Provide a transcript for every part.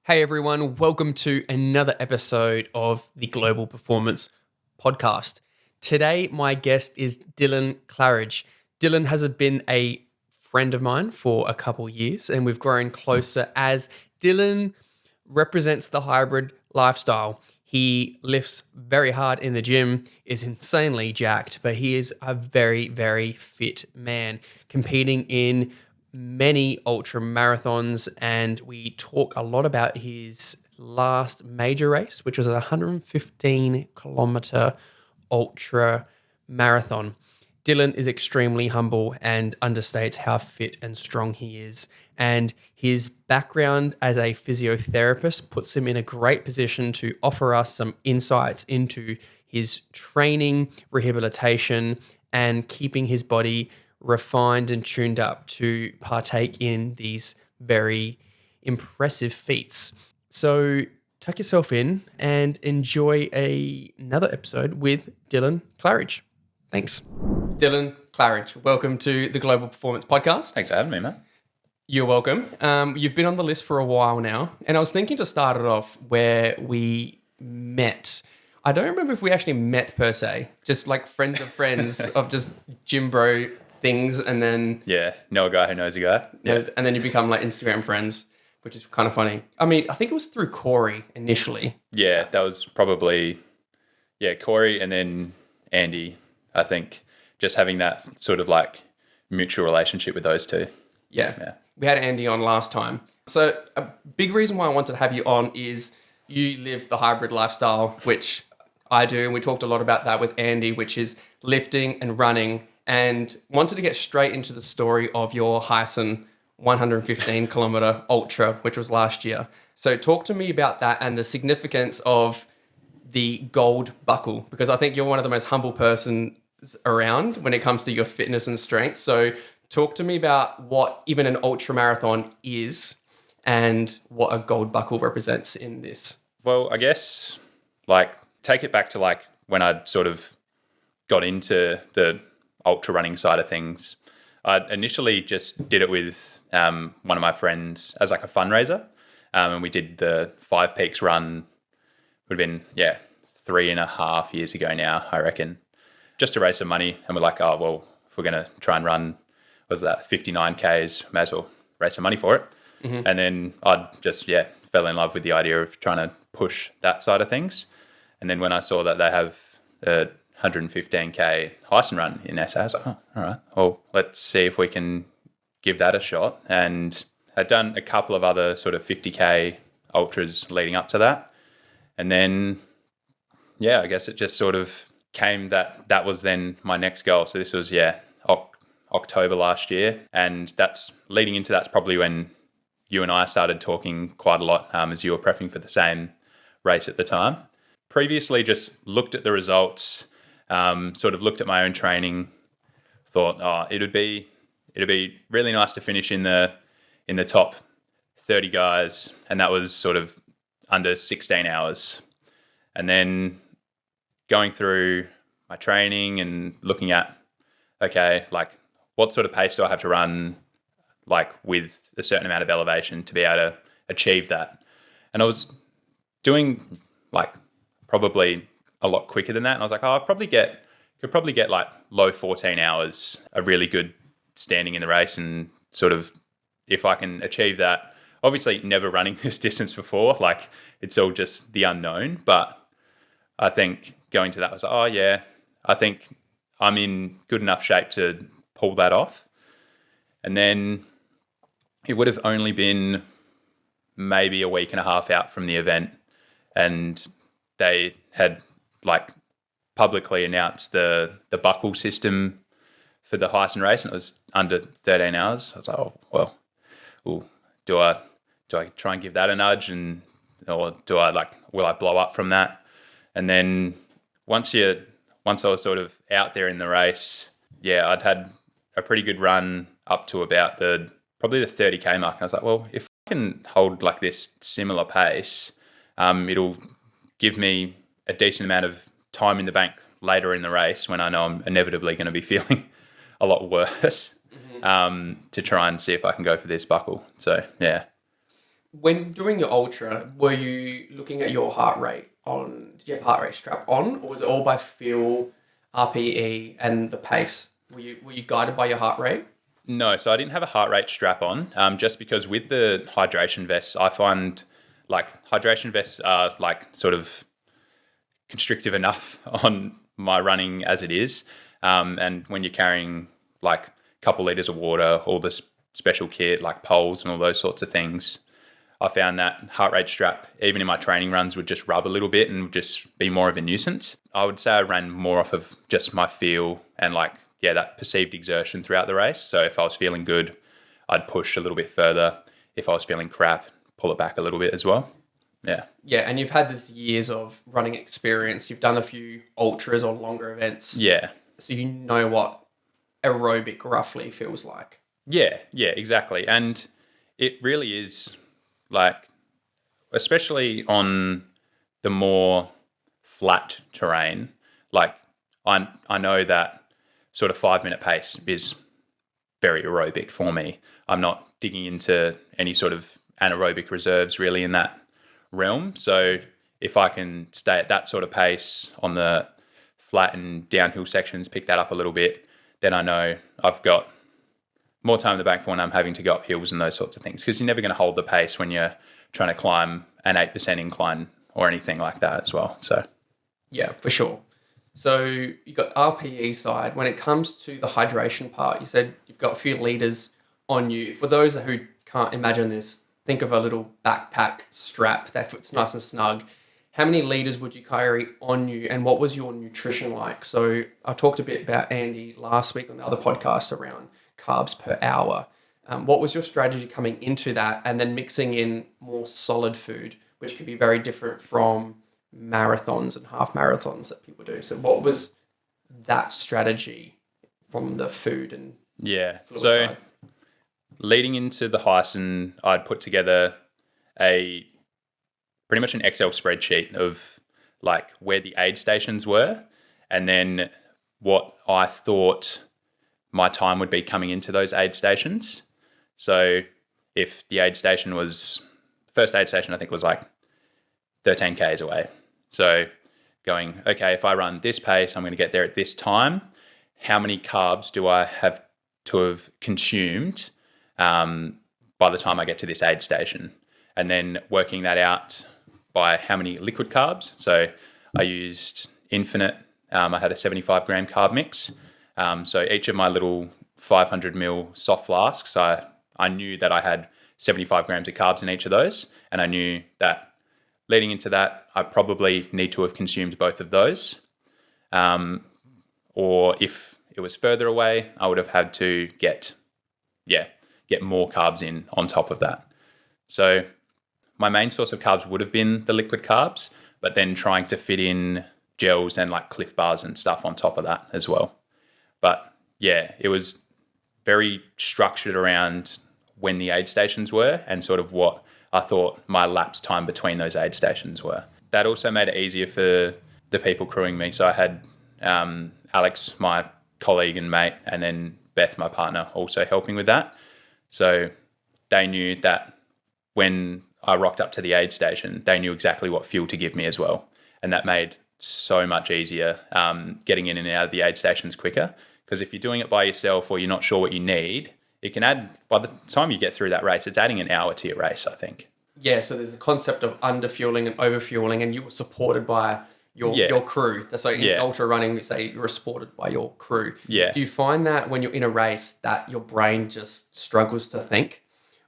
Hey everyone, welcome to another episode of the Global Performance Podcast. Today, my guest is Dylan Claridge. Dylan has been a friend of mine for a couple years, and we've grown closer as Dylan represents the hybrid lifestyle. He lifts very hard in the gym, is insanely jacked, but he is a very, very fit man, competing in many ultra marathons, and we talk a lot about his last major race, which was a 115 kilometer ultra marathon. Dylan is extremely humble and understates how fit and strong he is. And his background as a physiotherapist puts him in a great position to offer us some insights into his training, rehabilitation, and keeping his body refined and tuned up to partake in these very impressive feats. So tuck yourself in and enjoy another episode with Dylan Claridge. Thanks. Dylan Claridge, welcome to the Global Performance Podcast. Thanks for having me, man. You're welcome. You've been on the list for a while now, and I was thinking to start it off where we met. I don't remember if we actually met per se, just like friends of friends of just gym bro things, and then know a guy who knows a guy. and then you become like Instagram friends, which is kind of funny. I mean, I think it was through Corey initially. Yeah, that was probably Corey and then Andy. I think just having that sort of like mutual relationship with those two. Yeah. We had Andy on last time. So a big reason why I wanted to have you on is you live the hybrid lifestyle, which I do, and we talked a lot about that with Andy, which is lifting and running, and wanted to get straight into the story of your Hyson 115 kilometer ultra, which was last year. So talk to me about that and the significance of the gold buckle, because I think you're one of the most humble persons around when it comes to your fitness and strength. So talk to me about what even an ultra marathon is and what a gold buckle represents in this. Well, I guess like take it back to like when I sort of got into the ultra running side of things. I initially just did it with one of my friends as like a fundraiser. And we did the 5 Peaks run. Would have been, 3.5 years ago now, I reckon, just to raise some money. And we're like, oh, well, if we're going to try and run, was that 59 Ks, may as well raise some money for it. Mm-hmm. And then I just, fell in love with the idea of trying to push that side of things. And then when I saw that they have a 115K Hyson run in SA, I was like, oh, all right, well, let's see if we can give that a shot. And I'd done a couple of other sort of 50K ultras leading up to that. And then, I guess it just sort of came that was then my next goal. So this was, October last year. And that's leading into that's probably when you and I started talking quite a lot as you were prepping for the same race at the time. Previously just looked at the results, sort of looked at my own training, thought, it'd be really nice to finish in the top 30 guys. And that was sort of under 16 hours. And then going through my training and looking at, okay, like what sort of pace do I have to run, like with a certain amount of elevation to be able to achieve that? And I was doing like probably a lot quicker than that. And I was like, I could probably get like low 14 hours of really good standing in the race. And sort of, if I can achieve that, obviously never running this distance before, like it's all just the unknown. But I think going to that was, I think I'm in good enough shape to pull that off. And then it would have only been maybe a week and a half out from the event, and they had like publicly announced the buckle system for the Hyson race, and it was under 13 hours. I was like, do I try and give that a nudge, or will I blow up from that? And then once I was sort of out there in the race, I'd had a pretty good run up to about probably the 30K mark. And I was like, well, if I can hold like this similar pace, it'll give me a decent amount of time in the bank later in the race when I know I'm inevitably going to be feeling a lot worse, to try and see if I can go for this buckle. So, yeah. When doing your ultra, were you looking at your heart rate on? Did you have heart rate strap on, or was it all by feel, RPE, and the pace? Were you guided by your heart rate? No, so I didn't have a heart rate strap on, just because with the hydration vests, I find like hydration vests are like sort of constrictive enough on my running as it is. And when you're carrying like a couple liters of water, all this special kit like poles and all those sorts of things, I found that heart rate strap, even in my training runs, would just rub a little bit and would just be more of a nuisance. I would say I ran more off of just my feel and that perceived exertion throughout the race. So if I was feeling good, I'd push a little bit further. If I was feeling crap, pull it back a little bit as well. Yeah. Yeah, and you've had this years of running experience. You've done a few ultras or longer events. Yeah. So you know what aerobic roughly feels like. Yeah, exactly. And it really is like, especially on the more flat terrain, like I know that sort of 5-minute pace is very aerobic for me. I'm not digging into any sort of anaerobic reserves really in that realm. So if I can stay at that sort of pace on the flat and downhill sections, pick that up a little bit, then I know I've got more time in the bank for when I'm having to go up hills and those sorts of things, because you're never going to hold the pace when you're trying to climb an 8% incline or anything like that as well. So yeah, for sure. So you got RPE side. When it comes to the hydration part, you said you've got a few liters on you. For those who can't imagine this, think of a little backpack strap that fits nice and snug. How many liters would you carry on you, and what was your nutrition like? So I talked a bit about Andy last week on the other podcast around carbs per hour. What was your strategy coming into that, and then mixing in more solid food, which can be very different from marathons and half marathons that people do? So what was that strategy from the food and fluid side? Leading into the Hyson, I'd put together pretty much an Excel spreadsheet of like where the aid stations were, and then what I thought my time would be coming into those aid stations. So if the aid station first aid station I think was like 13 Ks away. So going, okay, if I run this pace, I'm going to get there at this time. How many carbs do I have to have consumed by the time I get to this aid station? And then working that out by how many liquid carbs. So I used Infinite. I had a 75 gram carb mix. So each of my little 500 ml soft flasks, I knew that I had 75 grams of carbs in each of those. And I knew that leading into that, I probably need to have consumed both of those. Or if it was further away, I would have had to get more carbs in on top of that. So my main source of carbs would have been the liquid carbs, but then trying to fit in gels and like Cliff Bars and stuff on top of that as well. But yeah, it was very structured around when the aid stations were and sort of what I thought my lapse time between those aid stations were. That also made it easier for the people crewing me. So I had Alex, my colleague and mate, and then Beth, my partner, also helping with that. So they knew that when I rocked up to the aid station, they knew exactly what fuel to give me as well. And that made so much easier getting in and out of the aid stations quicker. Because if you're doing it by yourself or you're not sure what you need, it can add, by the time you get through that race, it's adding an hour to your race, I think. Yeah, so there's a concept of under-fueling and over-fueling, and you were supported by your crew. That's like in ultra running, we say you're supported by your crew. Yeah. Do you find that when you're in a race that your brain just struggles to think?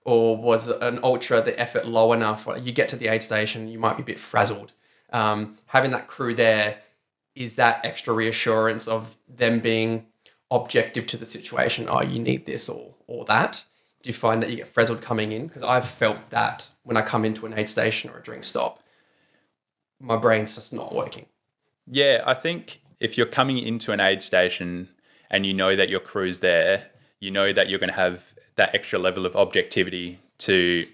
Or was an ultra the effort low enough? You get to the aid station, you might be a bit frazzled. Having that crew there, is that extra reassurance of them being objective to the situation? Oh, you need this or that. Do you find that you get frazzled coming in? Because I've felt that when I come into an aid station or a drink stop, my brain's just not working. Yeah, I think if you're coming into an aid station and you know that your crew's there, you know that you're going to have that extra level of objectivity to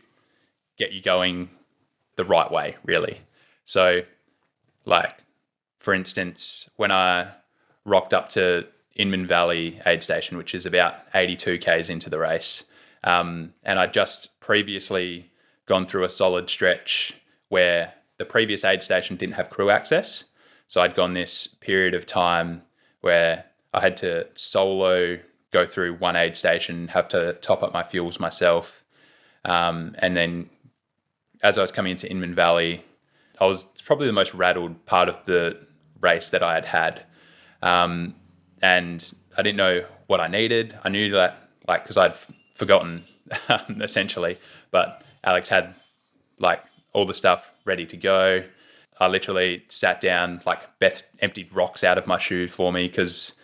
get you going the right way, really. So, like, for instance, when I rocked up to Inman Valley aid station, which is about 82 Ks into the race, and I just previously gone through a solid stretch where the previous aid station didn't have crew access. So I'd gone this period of time where I had to solo go through one aid station, have to top up my fuels myself. And then as I was coming into Inman Valley, it's probably the most rattled part of the race that I had had. And I didn't know what I needed. I knew that, like, because I'd forgotten essentially, but Alex had like all the stuff ready to go. I literally sat down, like Beth emptied rocks out of my shoe for me because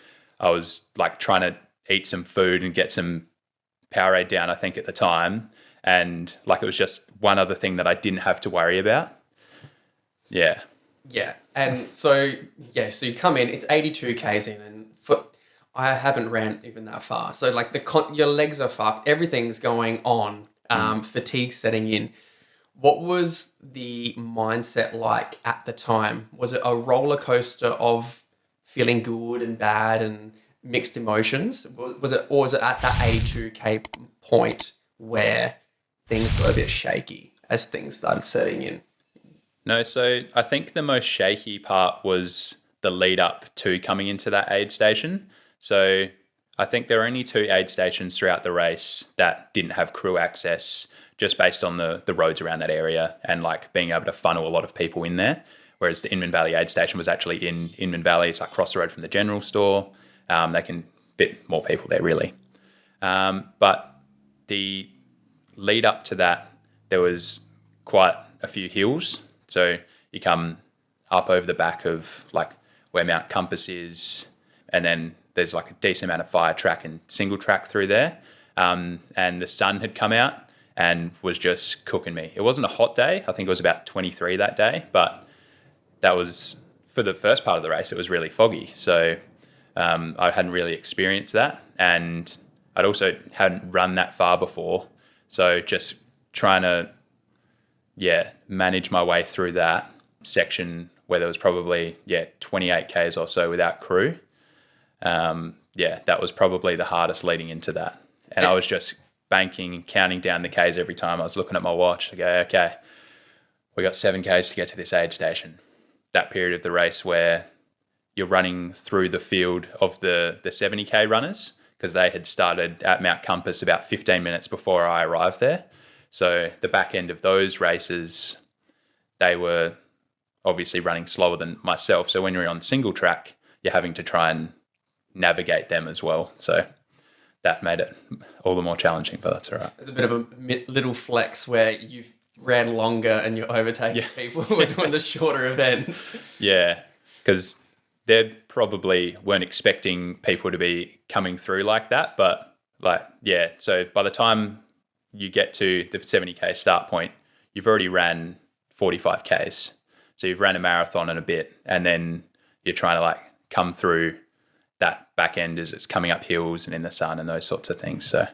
I was like trying to eat some food and get some Powerade down, I think, at the time. And like it was just one other thing that I didn't have to worry about. Yeah. Yeah. And so you come in, it's 82 Ks in, and I haven't ran even that far. So like your legs are fucked, everything's going on, fatigue setting in. What was the mindset like at the time? Was it a roller coaster of feeling good and bad and mixed emotions? Was it at that 82K point where things got a bit shaky as things started setting in? No, so I think the most shaky part was the lead up to coming into that aid station. So I think there were only 2 aid stations throughout the race that didn't have crew access, just based on the roads around that area and like being able to funnel a lot of people in there. Whereas the Inman Valley aid station was actually in Inman Valley. It's like across the road from the general store. They can fit more people there really. But the lead up to that, there was quite a few hills. So you come up over the back of like where Mount Compass is, and then there's like a decent amount of fire track and single track through there. And the sun had come out and was just cooking me. It wasn't a hot day. I think it was about 23 that day, but that was, for the first part of the race, it was really foggy. So I hadn't really experienced that. And I'd also hadn't run that far before. So just trying to, manage my way through that section where there was probably, 28 Ks or so without crew. That was probably the hardest leading into that. And I was just banking and counting down the Ks every time. I was looking at my watch. I go, okay, we got 7 Ks to get to this aid station. That period of the race where you're running through the field of the 70K runners, because they had started at Mount Compass about 15 minutes before I arrived there. So the back end of those races, they were obviously running slower than myself. So when you're on single track, you're having to try and navigate them as well. So that made it all the more challenging, but that's all right. There's a bit of a little flex where you've ran longer and you're overtaking people who are doing the shorter event. Yeah, because they probably weren't expecting people to be coming through like that. But so by the time you get to the 70K start point, you've already ran 45 Ks. So you've ran a marathon and a bit, and then you're trying to like come through that back end as it's coming up hills and in the sun and those sorts of things. So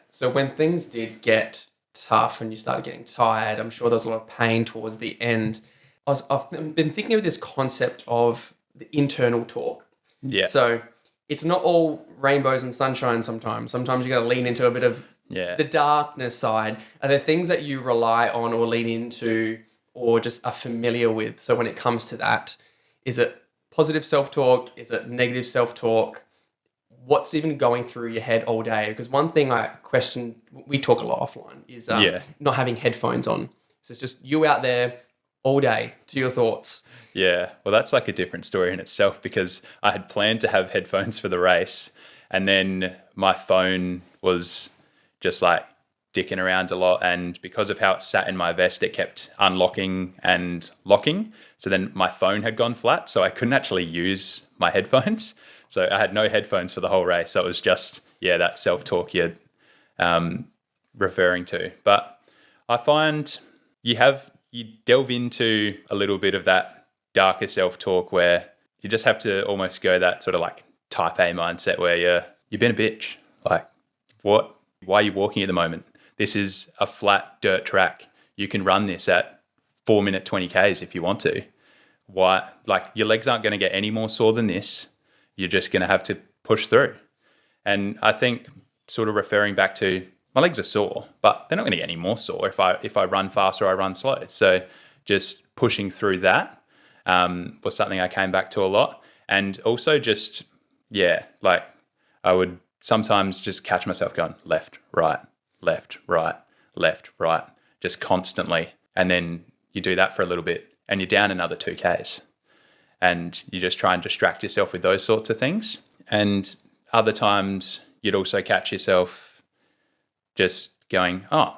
So when things did get tough and you started getting tired, I'm sure there was a lot of pain towards the end. I've been thinking of this concept of the internal talk. Yeah. So it's not all rainbows and sunshine sometimes. Sometimes you got to lean into a bit of the darkness side. Are there things that you rely on or lean into or just are familiar with? So when it comes to that, is it positive self-talk? Is it negative self-talk? What's even going through your head all day? Because one thing I question, we talk a lot offline, is not having headphones on. So it's just you out there all day to your thoughts. Yeah, well, that's like a different story in itself, because I had planned to have headphones for the race, and then my phone was just like dicking around a lot, and because of how it sat in my vest, it kept unlocking and locking. So then my phone had gone flat, so I couldn't actually use my headphones. So I had no headphones for the whole race. So it was just, that self-talk you're referring to. But I find you delve into a little bit of that darker self-talk where you just have to almost go that sort of like type A mindset where you've been a bitch. Like, why are you walking at the moment? This is a flat dirt track. You can run this at 4-minute 20 Ks if you want to. Why? Like, your legs aren't going to get any more sore than this. You're just going to have to push through. And I think, sort of referring back to my legs are sore, but they're not going to get any more sore if I run fast or I run slow. So just pushing through that was something I came back to a lot. And also just, like I would sometimes just catch myself going left, right, left, right, left, right, just constantly. And then you do that for a little bit and you're down another 2Ks. And you just try and distract yourself with those sorts of things. And other times you'd also catch yourself just going, oh,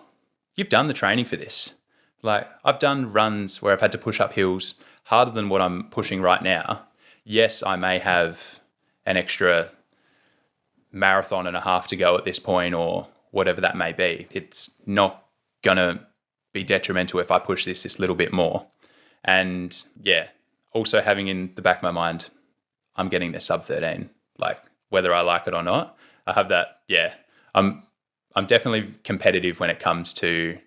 you've done the training for this. Like I've done runs where I've had to push up hills harder than what I'm pushing right now. Yes, I may have an extra marathon and a half to go at this point or whatever that may be. It's not going to be detrimental if I push this little bit more. And also having in the back of my mind, I'm getting the sub 13, like whether I like it or not. I have that, I'm definitely competitive when it comes to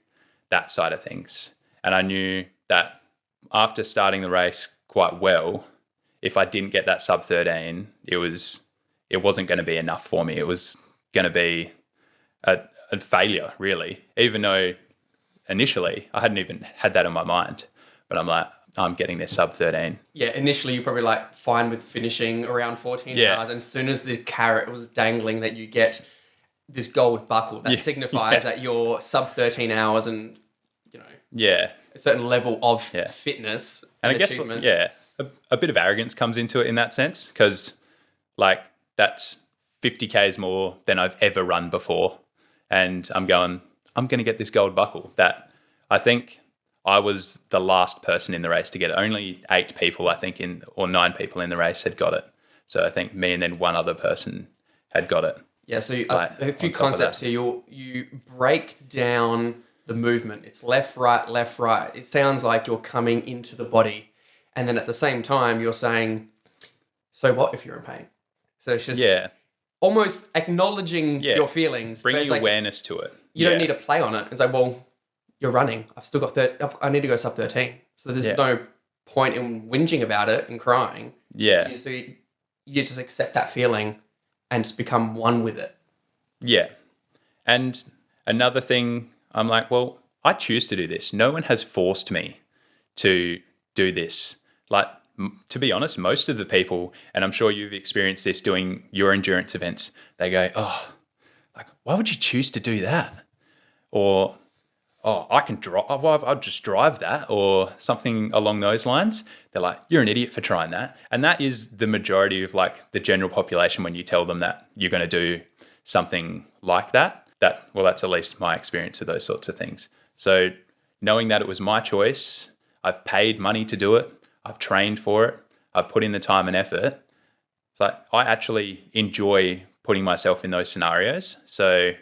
that side of things. And I knew that after starting the race quite well, if I didn't get that sub 13, it wasn't going to be enough for me. It was going to be a failure, really, even though initially I hadn't even had that in my mind. But I'm like, I'm getting this sub 13. Yeah, initially you're probably like fine with finishing around 14 hours. And as soon as the carrot was dangling that you get this gold buckle that signifies that you're sub 13 hours and, a certain level of fitness and I guess, achievement. A bit of arrogance comes into it in that sense because, like, that's 50 Ks more than I've ever run before. And I'm going to get this gold buckle that I think I was the last person in the race to get it. Only 8 people, I think, or 9 people in the race had got it. So I think me and then one other person had got it. Yeah, so a few concepts here. You break down the movement. It's left, right, left, right. It sounds like you're coming into the body. And then at the same time, you're saying, so what if you're in pain? So it's just almost acknowledging your feelings. Bringing awareness to it. You don't need to play on it. It's like, well, you're running. I've still got I need to go sub 13. So there's no point in whinging about it and crying. Yeah. So you just accept that feeling and just become one with it. Yeah. And another thing, I'm like, well, I choose to do this. No one has forced me to do this. Like, to be honest, most of the people, and I'm sure you've experienced this doing your endurance events, they go, oh, like, why would you choose to do that? Or, oh, I can drive, I'll just drive that, or something along those lines. They're like, you're an idiot for trying that. And that is the majority of like the general population when you tell them that you're going to do something like that. That's at least my experience with those sorts of things. So knowing that it was my choice, I've paid money to do it, I've trained for it, I've put in the time and effort. It's like I actually enjoy putting myself in those scenarios. So,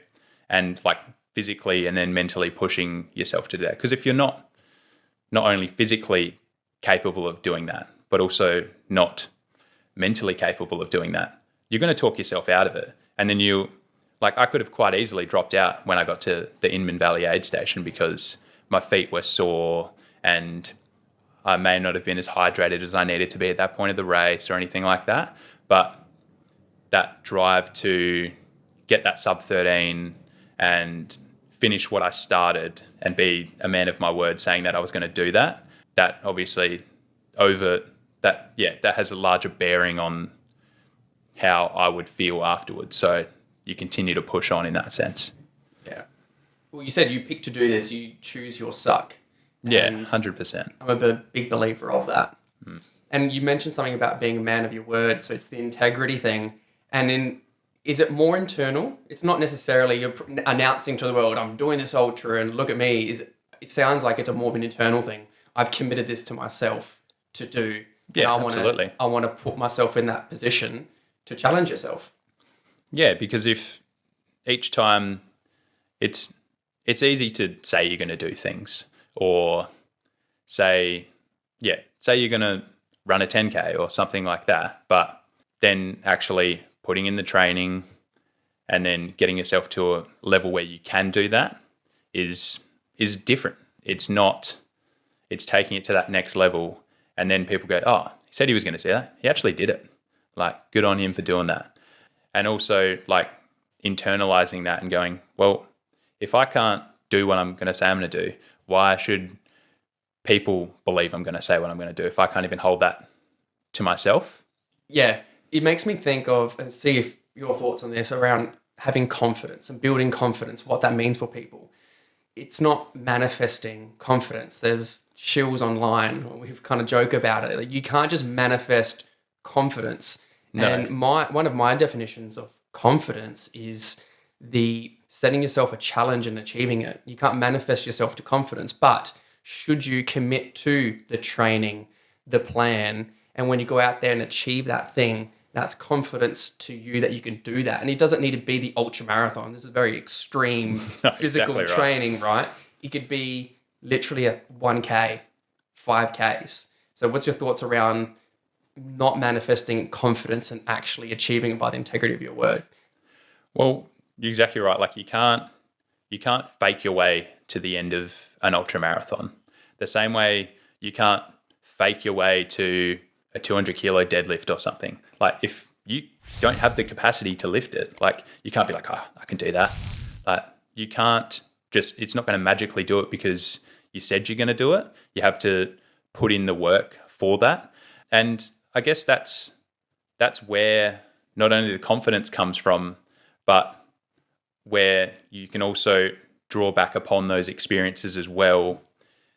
and like physically and then mentally pushing yourself to do that. Because if you're not only physically capable of doing that, but also not mentally capable of doing that, you're going to talk yourself out of it. And then I could have quite easily dropped out when I got to the Inman Valley Aid Station because my feet were sore and I may not have been as hydrated as I needed to be at that point of the race or anything like that. But that drive to get that sub 13 and finish what I started and be a man of my word saying that I was going to do that, that obviously that has a larger bearing on how I would feel afterwards. So you continue to push on in that sense. Yeah. Well, you said you pick to do this, you choose your suck. Yeah, 100%. I'm a big believer of that. Mm. And you mentioned something about being a man of your word, so it's the integrity thing. And is it more internal? It's not necessarily you're announcing to the world, I'm doing this ultra and look at me. It sounds like it's more of an internal thing. I've committed this to myself to do. Yeah, absolutely. I want to put myself in that position to challenge yourself. Yeah, because if each time it's easy to say you're going to do things or say you're going to run a 10K or something like that, but then actually putting in the training and then getting yourself to a level where you can do that is different. It's taking it to that next level. And then people go, oh, he said he was going to do that. He actually did it. Like, good on him for doing that. And also like internalizing that and going, well, if I can't do what I'm going to say I'm going to do, why should people believe I'm going to say what I'm going to do if I can't even hold that to myself? Yeah, it makes me think of, and see if your thoughts on this, around having confidence and building confidence, what that means for people. It's not manifesting confidence. There's shills online. We've kind of joke about it. Like, you can't just manifest confidence. No. And one of my definitions of confidence is the setting yourself a challenge and achieving it. You can't manifest yourself to confidence, but should you commit to the training, the plan, and when you go out there and achieve that thing, that's confidence to you that you can do that. And it doesn't need to be the ultramarathon. This is very extreme physical Exactly right. training, right? It could be literally a 1K, 5Ks. So what's your thoughts around not manifesting confidence and actually achieving it by the integrity of your word? Well, you're exactly right. Like, you can't fake your way to the end of an ultramarathon. The same way you can't fake your way to a 200 kilo deadlift or something. Like, if you don't have the capacity to lift it, like, you can't be like, oh, I can do that. Like, you can't just, it's not going to magically do it because you said you're going to do it. You have to put in the work for that. And I guess that's where not only the confidence comes from, but where you can also draw back upon those experiences as well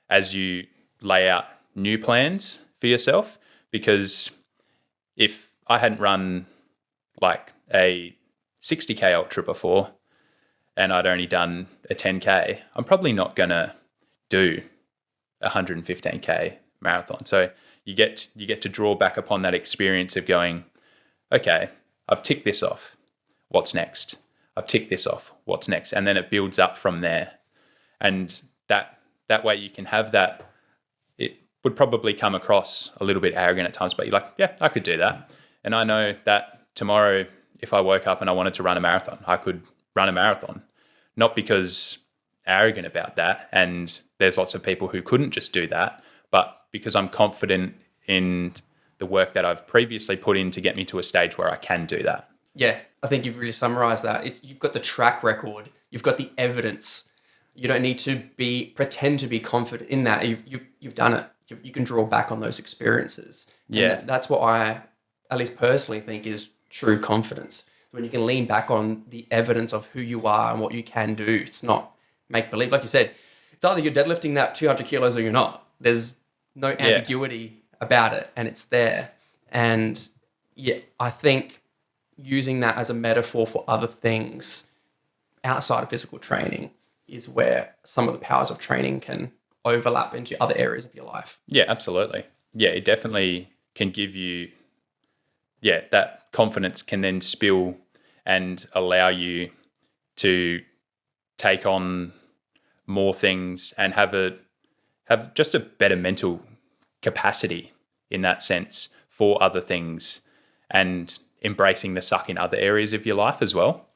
as you lay out new plans for yourself. Because if I hadn't run like a 60K ultra before and I'd only done a 10K, I'm probably not going to do a 115K marathon. So you get to draw back upon that experience of going, okay, I've ticked this off. What's next? I've ticked this off. What's next? And then it builds up from there. And that way you can have that. It would probably come across a little bit arrogant at times, but you're like, yeah, I could do that. And I know that tomorrow, if I woke up and I wanted to run a marathon, I could run a marathon. Not because arrogant about that, and there's lots of people who couldn't just do that, but because I'm confident in the work that I've previously put in to get me to a stage where I can do that. Yeah, I think you've really summarized that. You've got the track record, you've got the evidence. You don't need to pretend to be confident in that. You've done it. You can draw back on those experiences. Yeah. And that's what I, at least personally, think is true confidence. When you can lean back on the evidence of who you are and what you can do. It's not make believe. Like you said, it's either you're deadlifting that 200 kilos or you're not. There's no ambiguity about it, and it's there. And yeah, I think using that as a metaphor for other things outside of physical training is where some of the powers of training can overlap into other areas of your life. Yeah, absolutely. Yeah, it definitely can give you, that confidence can then spill and allow you to take on more things and have just a better mental capacity in that sense for other things, and embracing the suck in other areas of your life as well.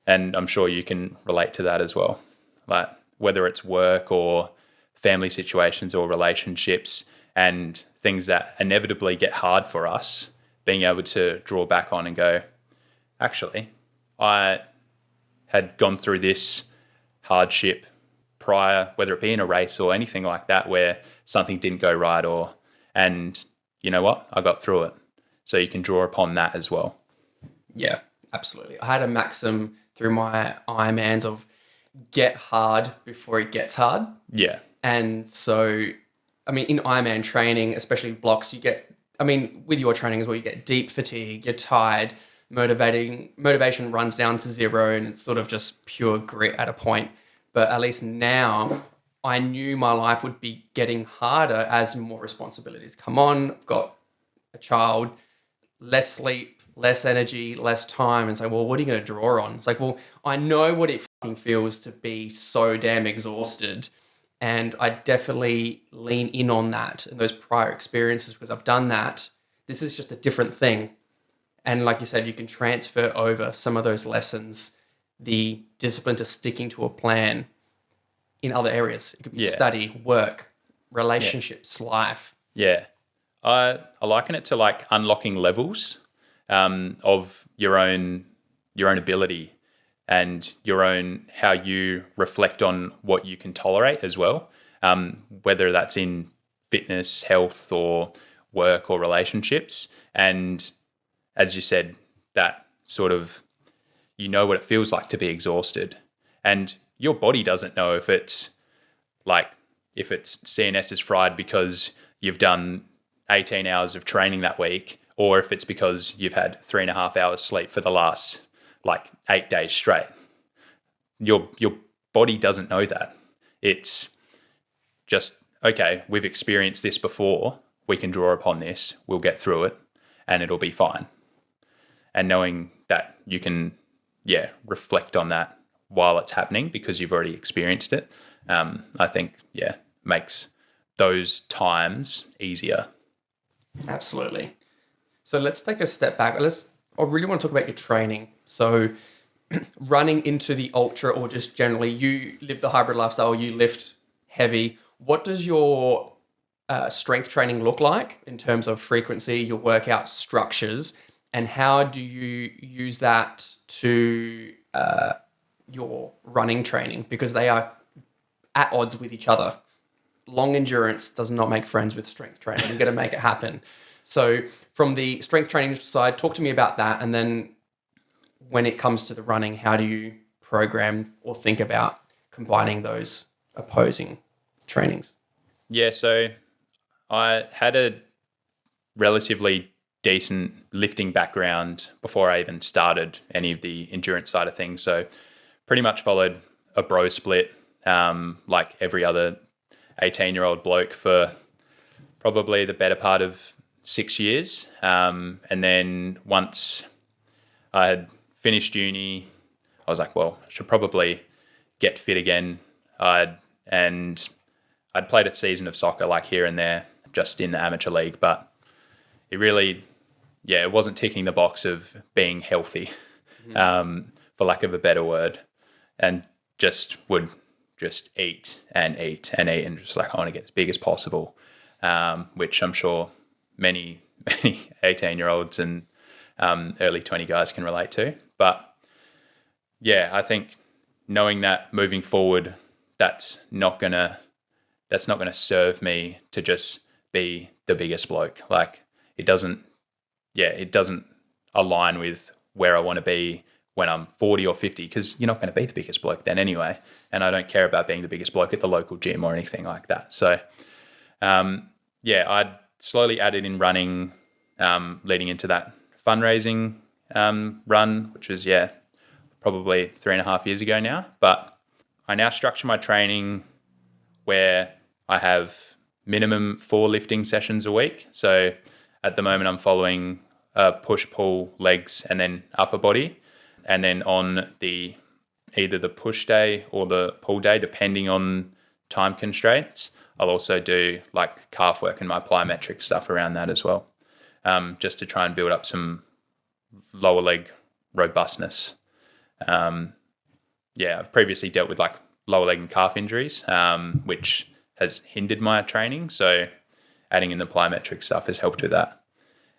And I'm sure you can relate to that as well. Like, whether it's work or family situations or relationships and things that inevitably get hard for us, being able to draw back on and go, actually, I had gone through this hardship prior, whether it be in a race or anything like that, where something didn't go right, and you know what? I got through it. So you can draw upon that as well. Yeah, absolutely. I had a maxim through my Ironmans of get hard before it gets hard. Yeah. And so, I mean, in Ironman training, especially blocks, with your training as well, you get deep fatigue, you're tired, motivation runs down to zero, and it's sort of just pure grit at a point. But at least now, I knew my life would be getting harder as more responsibilities come on. I've got a child, less sleep, less energy, less time, and say, well, what are you going to draw on? It's like, well, I know what it fucking feels to be so damn exhausted, and I definitely lean in on that and those prior experiences because I've done that. This is just a different thing. And like you said, you can transfer over some of those lessons, the discipline to sticking to a plan in other areas. It could be study, work, relationships, life. Yeah. I liken it to like unlocking levels of your own ability. and your own, how you reflect on what you can tolerate as well, whether that's in fitness, health, or work or relationships. And as you said, that sort of, you know what it feels like to be exhausted, and your body doesn't know if it's CNS is fried because you've done 18 hours of training that week, or if it's because you've had 3.5 hours sleep for the last 8 days straight. Your body doesn't know that. It's just, okay, we've experienced this before. We can draw upon this. We'll get through it and it'll be fine. And knowing that you can, reflect on that while it's happening because you've already experienced it, I think, makes those times easier. Absolutely. So let's take a step back. I really want to talk about your training. So running into the ultra, or just generally, you live the hybrid lifestyle, you lift heavy. What does your strength training look like in terms of frequency, your workout structures, and how do you use that to your running training? Because they are at odds with each other. Long endurance does not make friends with strength training. You've got to make it happen. So from the strength training side, talk to me about that. And then when it comes to the running, how do you program or think about combining those opposing trainings? Yeah, so I had a relatively decent lifting background before I even started any of the endurance side of things. So pretty much followed a bro split like every other 18-year-old bloke for probably the better part of 6 years. And then once I had finished uni, I was like, well, I should probably get fit again. I'd played a season of soccer here and there, just in the amateur league, but it really, it wasn't ticking the box of being healthy, for lack of a better word, and would eat and eat and eat and just I want to get as big as possible, which I'm sure many 18-year-olds and early 20 guys can relate to. But I think knowing that moving forward, that's not gonna serve me to just be the biggest bloke. It doesn't align with where I want to be when I'm 40 or 50, because you're not going to be the biggest bloke then anyway. And I don't care about being the biggest bloke at the local gym or anything like that. So, I'd slowly added in running, leading into that fundraising run, which was, probably 3.5 years ago now. But I now structure my training where I have minimum 4 lifting sessions a week. So at the moment, I'm following push, pull, legs, and then upper body. And then on either the push day or the pull day, depending on time constraints, I'll also do calf work and my plyometric stuff around that as well, just to try and build up some lower leg robustness. I've previously dealt with lower leg and calf injuries, which has hindered my training. So adding in the plyometric stuff has helped with that.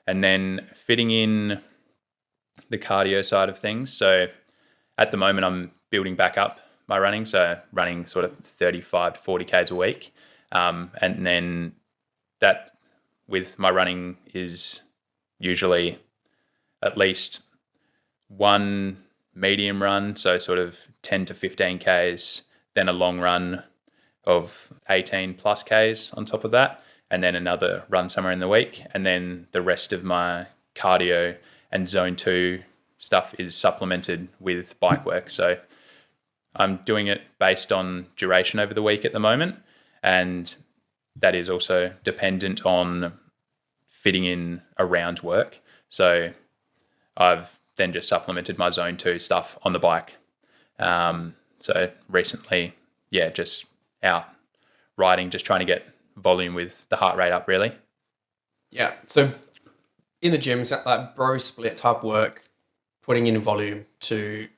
And then fitting in the cardio side of things. So at the moment, I'm building back up my running. So running sort of 35 to 40 Ks a week. And then that with my running is usually at least one medium run, so sort of 10 to 15 Ks, then a long run of 18 plus Ks on top of that, and then another run somewhere in the week. And then the rest of my cardio and zone 2 stuff is supplemented with bike work. So I'm doing it based on duration over the week at the moment, and that is also dependent on fitting in around work. So I've then just supplemented my zone 2 stuff on the bike. So recently, just out riding, just trying to get volume with the heart rate up, really. Yeah. So in the gym, it's like bro split type work, putting in volume to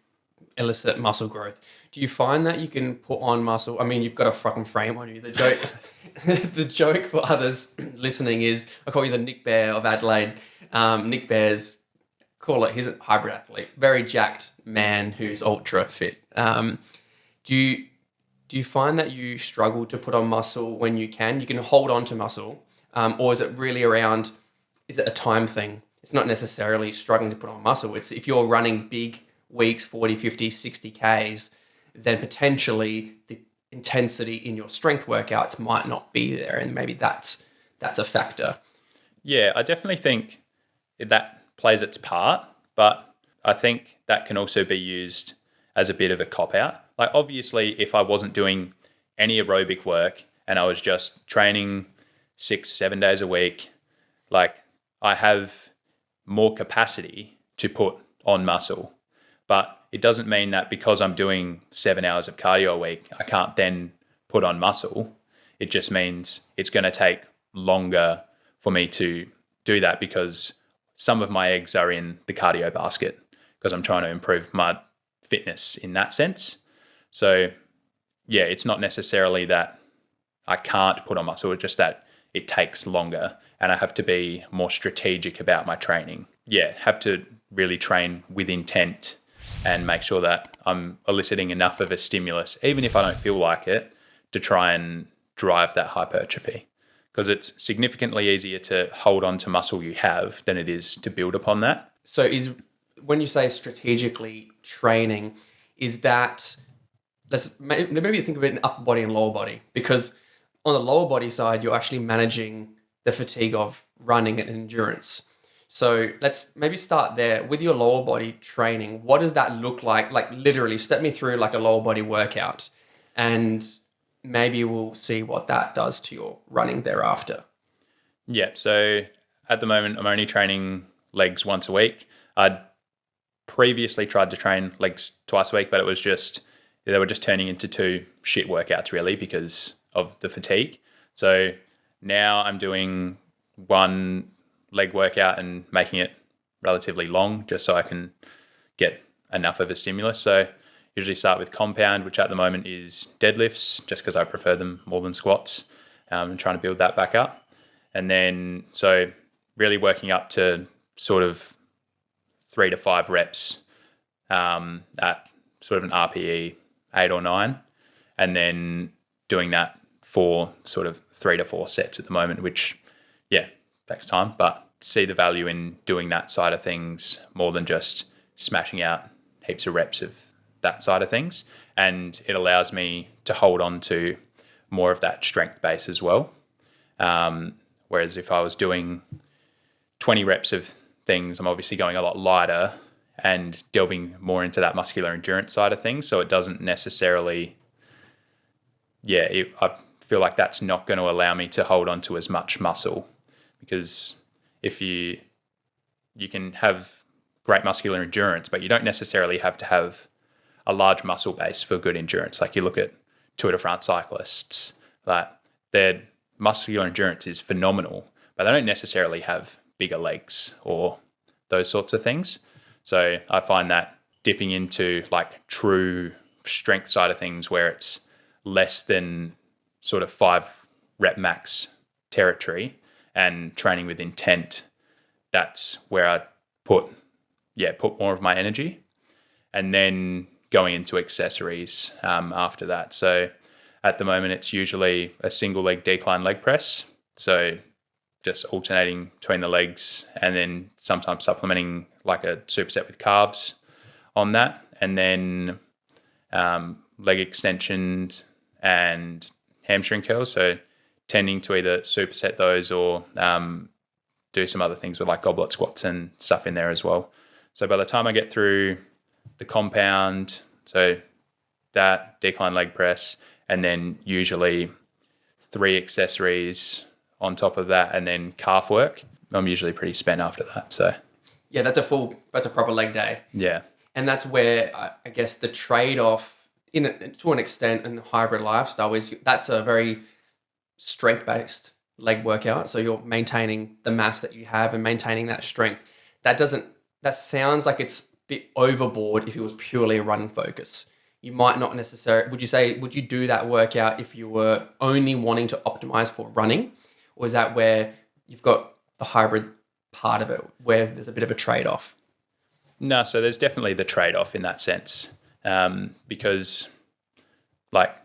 elicit muscle growth. Do you find that you can put on muscle? I mean, you've got a fucking frame on you. The joke, the joke for others listening is, I call you the Nick Bear of Adelaide. Nick Bear's call it, he's a hybrid athlete, very jacked man who's ultra fit. Do you find that you struggle to put on muscle when you can? You can hold on to muscle, or is it really around, is it a time thing? It's not necessarily struggling to put on muscle. It's if you're running big weeks, 40, 50, 60 Ks, then potentially the intensity in your strength workouts might not be there. And maybe that's a factor. Yeah, I definitely think that plays its part, but I think that can also be used as a bit of a cop-out. Like obviously, if I wasn't doing any aerobic work and I was just training 6-7 days a week, like I have more capacity to put on muscle. But it doesn't mean that because I'm doing 7 hours of cardio a week, I can't then put on muscle. It just means it's going to take longer for me to do that because some of my eggs are in the cardio basket because I'm trying to improve my fitness in that sense. So yeah, it's not necessarily that I can't put on muscle, it's just that it takes longer and I have to be more strategic about my training. Yeah, have to really train with intent and make sure that I'm eliciting enough of a stimulus, even if I don't feel like it, to try and drive that hypertrophy. Because it's significantly easier to hold on to muscle you have than it is to build upon that. So when you say strategically training, is that, let's maybe think of it in upper body and lower body, because on the lower body side, you're actually managing the fatigue of running and endurance. So let's maybe start there with your lower body training. What does that look like? Like literally step me through like a lower body workout and maybe we'll see what that does to your running thereafter. Yeah, so at the moment, I'm only training legs once a week. I'd previously tried to train legs twice a week, but they were just turning into two shit workouts really because of the fatigue. So now I'm doing one leg workout and making it relatively long just so I can get enough of a stimulus. So usually start with compound, which at the moment is deadlifts, just because I prefer them more than squats, and trying to build that back up. And then, so really working up to sort of 3 to 5 reps at sort of an RPE 8 or 9, and then doing that for sort of 3 to 4 sets at the moment, which, yeah, takes time, but see the value in doing that side of things more than just smashing out heaps of reps of that side of things. And it allows me to hold on to more of that strength base as well. Whereas if I was doing 20 reps of things, I'm obviously going a lot lighter and delving more into that muscular endurance side of things. So it doesn't necessarily, I feel like that's not going to allow me to hold on to as much muscle, because if you can have great muscular endurance, but you don't necessarily have to have a large muscle base for good endurance. Like you look at Tour de France cyclists, like their muscular endurance is phenomenal, but they don't necessarily have bigger legs or those sorts of things. So I find that dipping into like true strength side of things where it's less than sort of 5 rep max territory and training with intent, that's where I put more of my energy. And then going into accessories after that. So at the moment, it's usually a single leg decline leg press. So just alternating between the legs and then sometimes supplementing like a superset with calves on that. And then leg extensions and hamstring curls. So tending to either superset those or do some other things with like goblet squats and stuff in there as well. So by the time I get through the compound, so that decline leg press, and then usually 3 accessories on top of that, and then calf work, I'm usually pretty spent after that. So yeah, that's a proper leg day. Yeah. And that's where I guess the trade-off to an extent in the hybrid lifestyle is that's a very strength-based leg workout. So you're maintaining the mass that you have and maintaining that strength. That sounds like it's a bit overboard if it was purely a running focus. You might not necessarily, would you do that workout if you were only wanting to optimize for running? Or is that where you've got the hybrid part of it where there's a bit of a trade-off? No, so there's definitely the trade-off in that sense, because, like,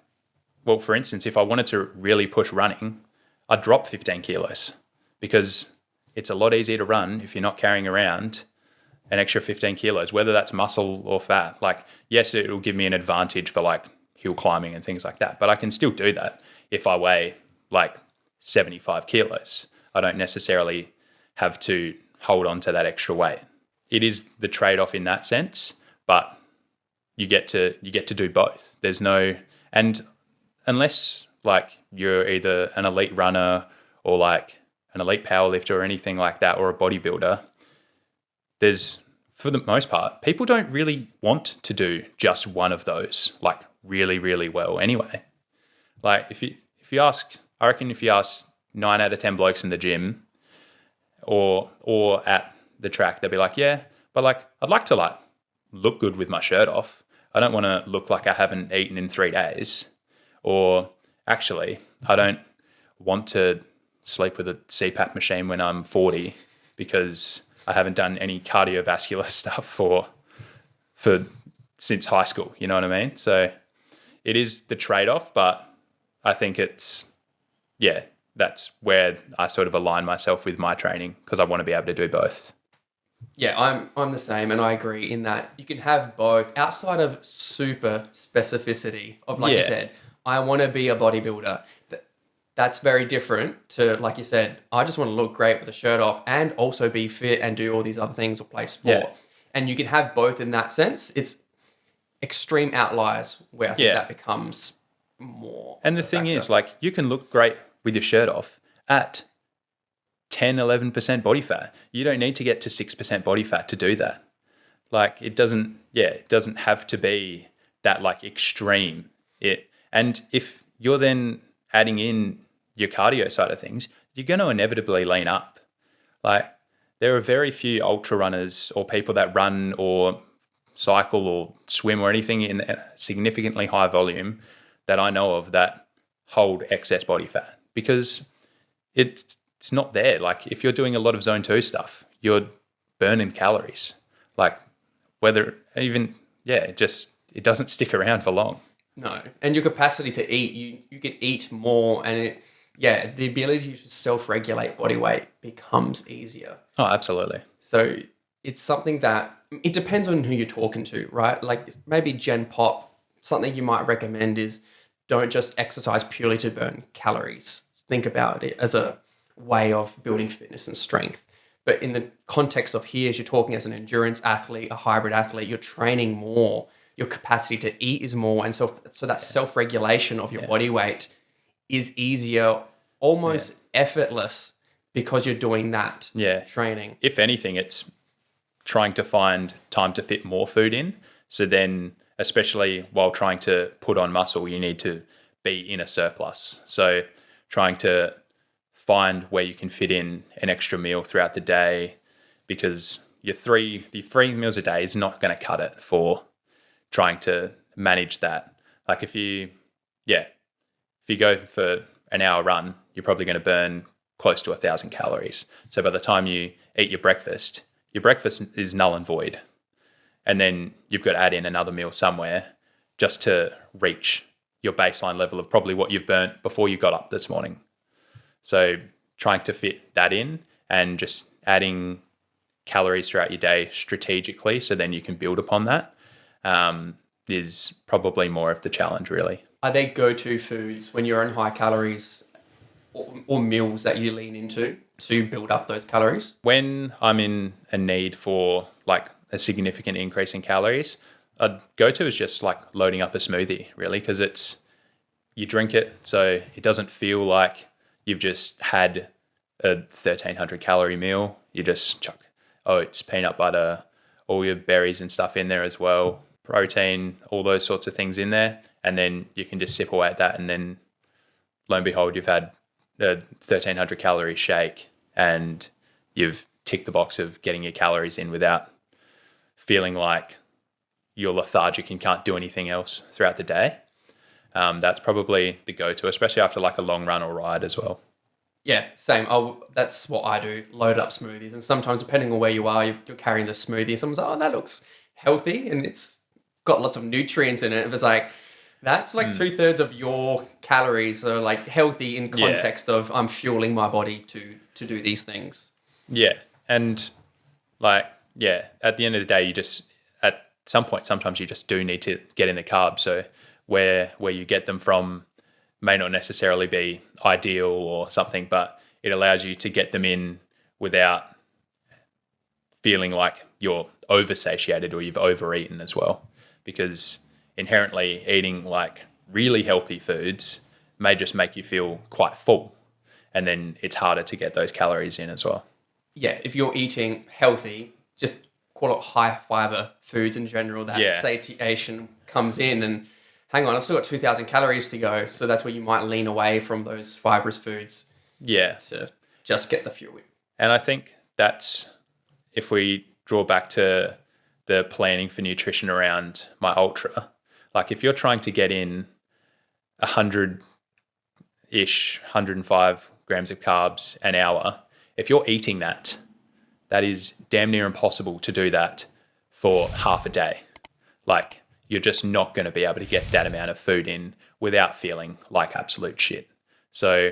well, for instance, if I wanted to really push running, I'd drop 15 kilos because it's a lot easier to run if you're not carrying around an extra 15 kilos, whether that's muscle or fat. Like, yes, it will give me an advantage for like hill climbing and things like that, but I can still do that if I weigh like 75 kilos. I don't necessarily have to hold on to that extra weight. It is the trade-off in that sense, but you get to do both. There's no, and unless like you're either an elite runner or like an elite powerlifter or anything like that, or a bodybuilder, there's, for the most part, people don't really want to do just one of those like really, really well anyway. Like if you ask, I reckon if you ask 9 out of 10 blokes in the gym or at the track, they'll be like, yeah, but like I'd like to like look good with my shirt off. I don't want to look like I haven't eaten in 3 days. Or actually, I don't want to sleep with a CPAP machine when I'm 40 because I haven't done any cardiovascular stuff for since high school. You know what I mean? So it is the trade-off, but I think it's, yeah, that's where I sort of align myself with my training because I want to be able to do both. Yeah, I'm the same, and I agree in that you can have both outside of super specificity of, like you said, I want to be a bodybuilder. That's very different to, like you said, I just want to look great with a shirt off and also be fit and do all these other things or play sport. Yeah. And you can have both in that sense. It's extreme outliers where I think that becomes more. And the thing is, like, you can look great with your shirt off at 10, 11% body fat. You don't need to get to 6% body fat to do that. Like, it doesn't have to be that like extreme. And if you're then adding in your cardio side of things, you're going to inevitably lean up. Like, there are very few ultra runners or people that run or cycle or swim or anything in a significantly high volume that I know of that hold excess body fat because it's not there. Like, if you're doing a lot of zone 2 stuff, you're burning calories. Like, whether even, it doesn't stick around for long. No. And your capacity to eat, you can eat more, and the ability to self-regulate body weight becomes easier. Oh, absolutely. So it's something that, it depends on who you're talking to, right? Like maybe Gen Pop, something you might recommend is don't just exercise purely to burn calories. Think about it as a way of building fitness and strength. But in the context of here, as you're talking as an endurance athlete, a hybrid athlete, you're training more, your capacity to eat is more. And so that self-regulation of your body weight is easier, almost effortless, because you're doing that training. If anything, it's trying to find time to fit more food in. So then, especially while trying to put on muscle, you need to be in a surplus. So trying to find where you can fit in an extra meal throughout the day, because the three meals a day is not going to cut it for trying to manage that. Like if you go for an hour run, you're probably going to burn close to 1,000 calories. So by the time you eat your breakfast is null and void. And then you've got to add in another meal somewhere just to reach your baseline level of probably what you've burnt before you got up this morning. So trying to fit that in and just adding calories throughout your day strategically so then you can build upon that is probably more of the challenge, really. Are there go-to foods when you're on high calories or meals that you lean into to build up those calories? When I'm in a need for like a significant increase in calories, a go-to is just like loading up a smoothie, really, because you drink it so it doesn't feel like you've just had a 1,300 calorie meal. You just chuck oats, peanut butter, all your berries and stuff in there as well, protein, all those sorts of things in there. And then you can just sip away at that. And then lo and behold, you've had a 1,300 calorie shake and you've ticked the box of getting your calories in without feeling like you're lethargic and can't do anything else throughout the day. That's probably the go-to, especially after like a long run or ride as well. Yeah, same. That's what I do. Load up smoothies, and sometimes depending on where you are, you're carrying the smoothie. Someone's like, "Oh, that looks healthy," and it's got lots of nutrients in it. It was like that's like 2/3 of your calories are like healthy in Yeah. context of I'm fueling my body to do these things. Yeah. And like, yeah, at the end of the day, you just, at some point, sometimes you just do need to get in the carbs. So where you get them from may not necessarily be ideal or something, but it allows you to get them in without feeling like you're oversatiated or you've overeaten as well. Because inherently eating like really healthy foods may just make you feel quite full. And then it's harder to get those calories in as well. Yeah, if you're eating healthy, just call it high fiber foods in general, that Yeah. satiation comes in and hang on, I've still got 2,000 calories to go. So that's where you might lean away from those fibrous foods Yeah. to just get the fuel. And I think that's, if we draw back to the planning for nutrition around my ultra, like if you're trying to get in 100-ish, 105 grams of carbs an hour, if you're eating that, that is damn near impossible to do that for half a day. Like you're just not going to be able to get that amount of food in without feeling like absolute shit. So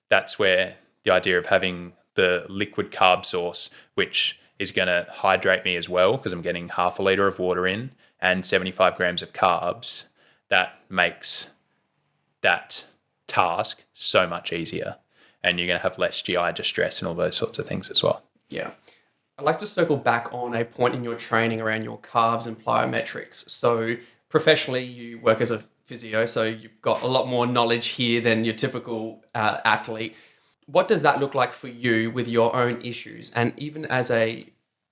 that's where the idea of having the liquid carb source, which is going to hydrate me as well, because I'm getting half a liter of water in and 75 grams of carbs, that makes that task so much easier. And you're going to have less GI distress and all those sorts of things as well. Yeah. I'd like to circle back on a point in your training around your carbs and plyometrics. So professionally, you work as a physio, so you've got a lot more knowledge here than your typical athlete. What does that look like for you with your own issues? And even in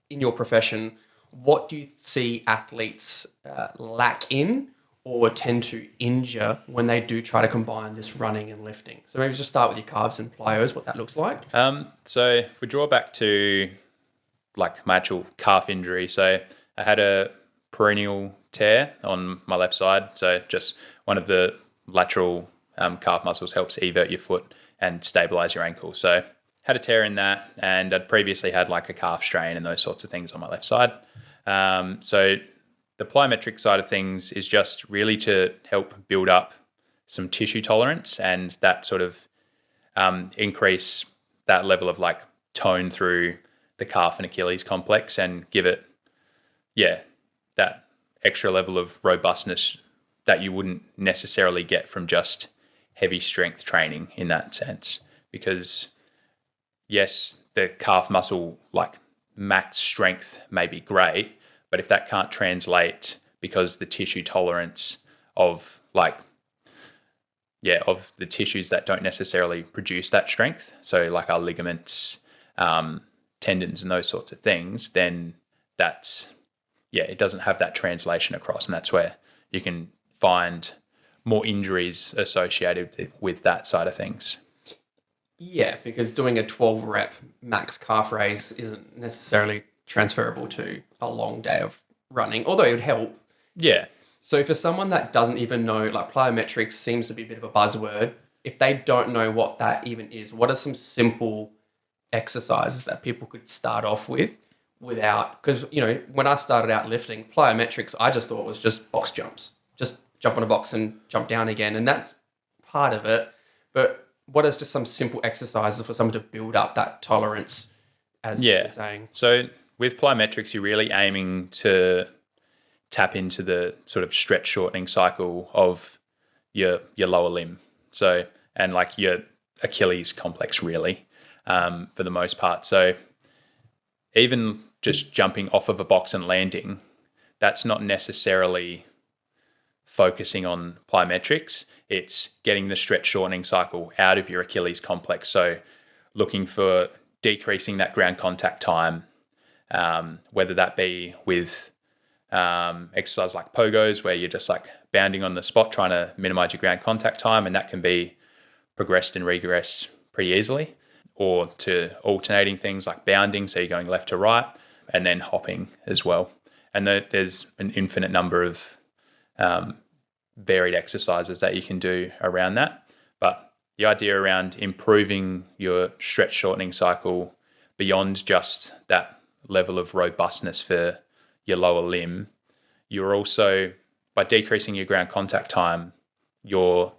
your profession, what do you see athletes lack in or tend to injure when they do try to combine this running and lifting? So maybe just start with your calves and plyos, what that looks like. So if we draw back to like my actual calf injury, so I had a peroneal tear on my left side. So just one of the lateral calf muscles helps evert your foot and stabilize your ankle. So had a tear in that, and I'd previously had like a calf strain and those sorts of things on my left side. So the plyometric side of things is just really to help build up some tissue tolerance and that sort of increase that level of like tone through the calf and Achilles complex and give it, that extra level of robustness that you wouldn't necessarily get from just heavy strength training in that sense. Because yes, the calf muscle, like max strength may be great, but if that can't translate because the tissue tolerance of of the tissues that don't necessarily produce that strength, so like our ligaments, tendons and those sorts of things, then it doesn't have that translation across. And that's where you can find more injuries associated with that side of things. Yeah, because doing a 12 rep max calf raise isn't necessarily transferable to a long day of running, although it would help. Yeah. So for someone that doesn't even know, like plyometrics seems to be a bit of a buzzword, if they don't know what that even is, what are some simple exercises that people could start off with without, because, when I started out lifting plyometrics, I just thought it was just box jumps, just jump on a box and jump down again. And that's part of it. But what is just some simple exercises for someone to build up that tolerance, as you're saying? So with plyometrics, you're really aiming to tap into the sort of stretch shortening cycle of your lower limb. So, and like your Achilles complex really, for the most part. So even just jumping off of a box and landing, that's not necessarily focusing on plyometrics. It's getting the stretch shortening cycle out of your Achilles complex. So looking for decreasing that ground contact time, whether that be with exercise like pogos, where you're just like bounding on the spot, trying to minimize your ground contact time, and that can be progressed and regressed pretty easily, or to alternating things like bounding, so you're going left to right, and then hopping as well. And there's an infinite number of varied exercises that you can do around that. But the idea around improving your stretch shortening cycle beyond just that level of robustness for your lower limb, you're also, by decreasing your ground contact time, you're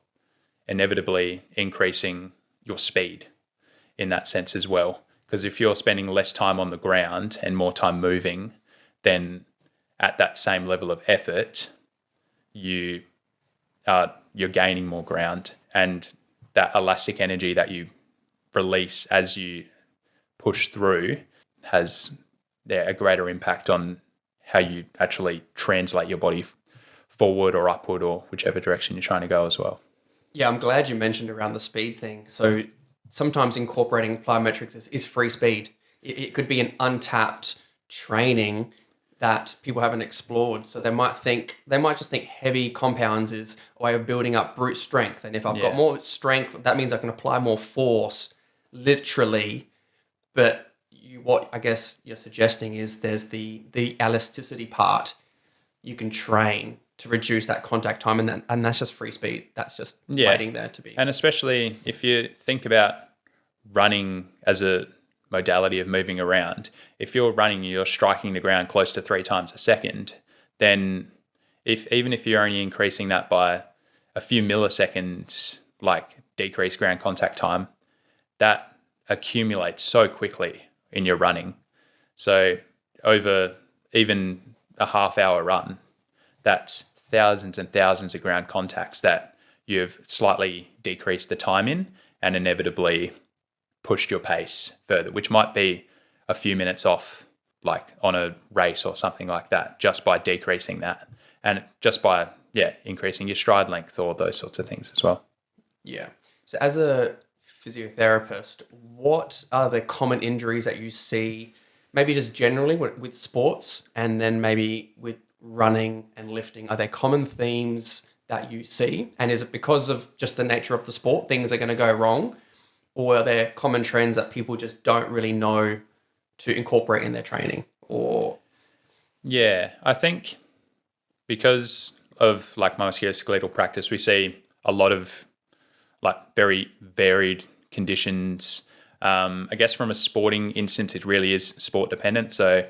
inevitably increasing your speed in that sense as well. Because if you're spending less time on the ground and more time moving, then at that same level of effort, you're gaining more ground, and that elastic energy that you release as you push through has a greater impact on how you actually translate your body forward or upward or whichever direction you're trying to go as well. Yeah, I'm glad you mentioned around the speed thing. So sometimes incorporating plyometrics is free speed. It could be an untapped training that people haven't explored. So they might just think heavy compounds is a way of building up brute strength. And if I've got more strength, that means I can apply more force, literally. But what I guess you're suggesting is there's the elasticity part. You can train to reduce that contact time, and that's just free speed. That's just waiting there to be. And especially if you think about running as a modality of moving around, if you're running, you're striking the ground close to 3 times a second, then even if you're only increasing that by a few milliseconds, like decreased ground contact time, that accumulates so quickly in your running. So over even a half-hour run, that's thousands and thousands of ground contacts that you've slightly decreased the time in and inevitably pushed your pace further, which might be a few minutes off, like on a race or something like that, just by decreasing that, and just by increasing your stride length or those sorts of things as well. Yeah. So as a physiotherapist, what are the common injuries that you see, maybe just generally with sports, and then maybe with running and lifting? Are there common themes that you see? And is it because of just the nature of the sport, things are going to go wrong? Or are there common trends that people just don't really know to incorporate in their training? Or yeah, I think because of like my musculoskeletal practice, we see a lot of like very varied conditions. I guess from a sporting instance, it really is sport dependent. So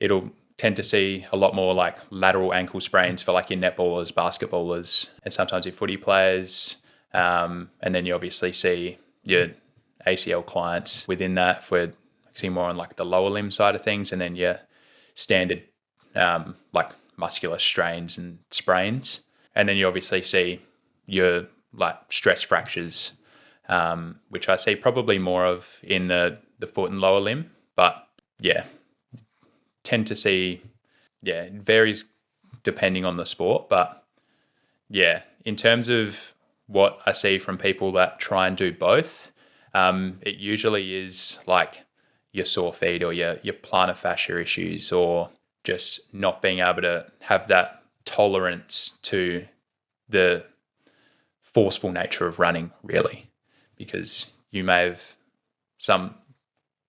it'll tend to see a lot more like lateral ankle sprains for like your netballers, basketballers, and sometimes your footy players. And then you obviously see your ACL clients within that for see more on like the lower limb side of things, and then your standard like muscular strains and sprains. And then you obviously see your like stress fractures, which I see probably more of in the foot and lower limb. But yeah, tend to see, it varies depending on the sport. But yeah, in terms of what I see from people that try and do both, it usually is like your sore feet or your plantar fascia issues, or just not being able to have that tolerance to the forceful nature of running, really. Because you may have, some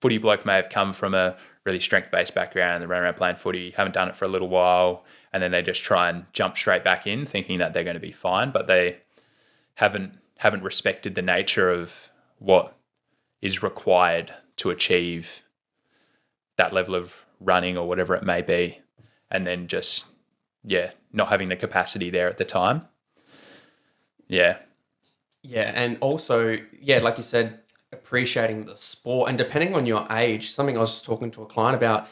footy bloke may have come from a really strength-based background, they run around playing footy, haven't done it for a little while, and then they just try and jump straight back in thinking that they're going to be fine, but they haven't respected the nature of what is required to achieve that level of running or whatever it may be, and then just not having the capacity there at the time. Yeah, and also, like you said, appreciating the sport, and depending on your age, something I was just talking to a client about.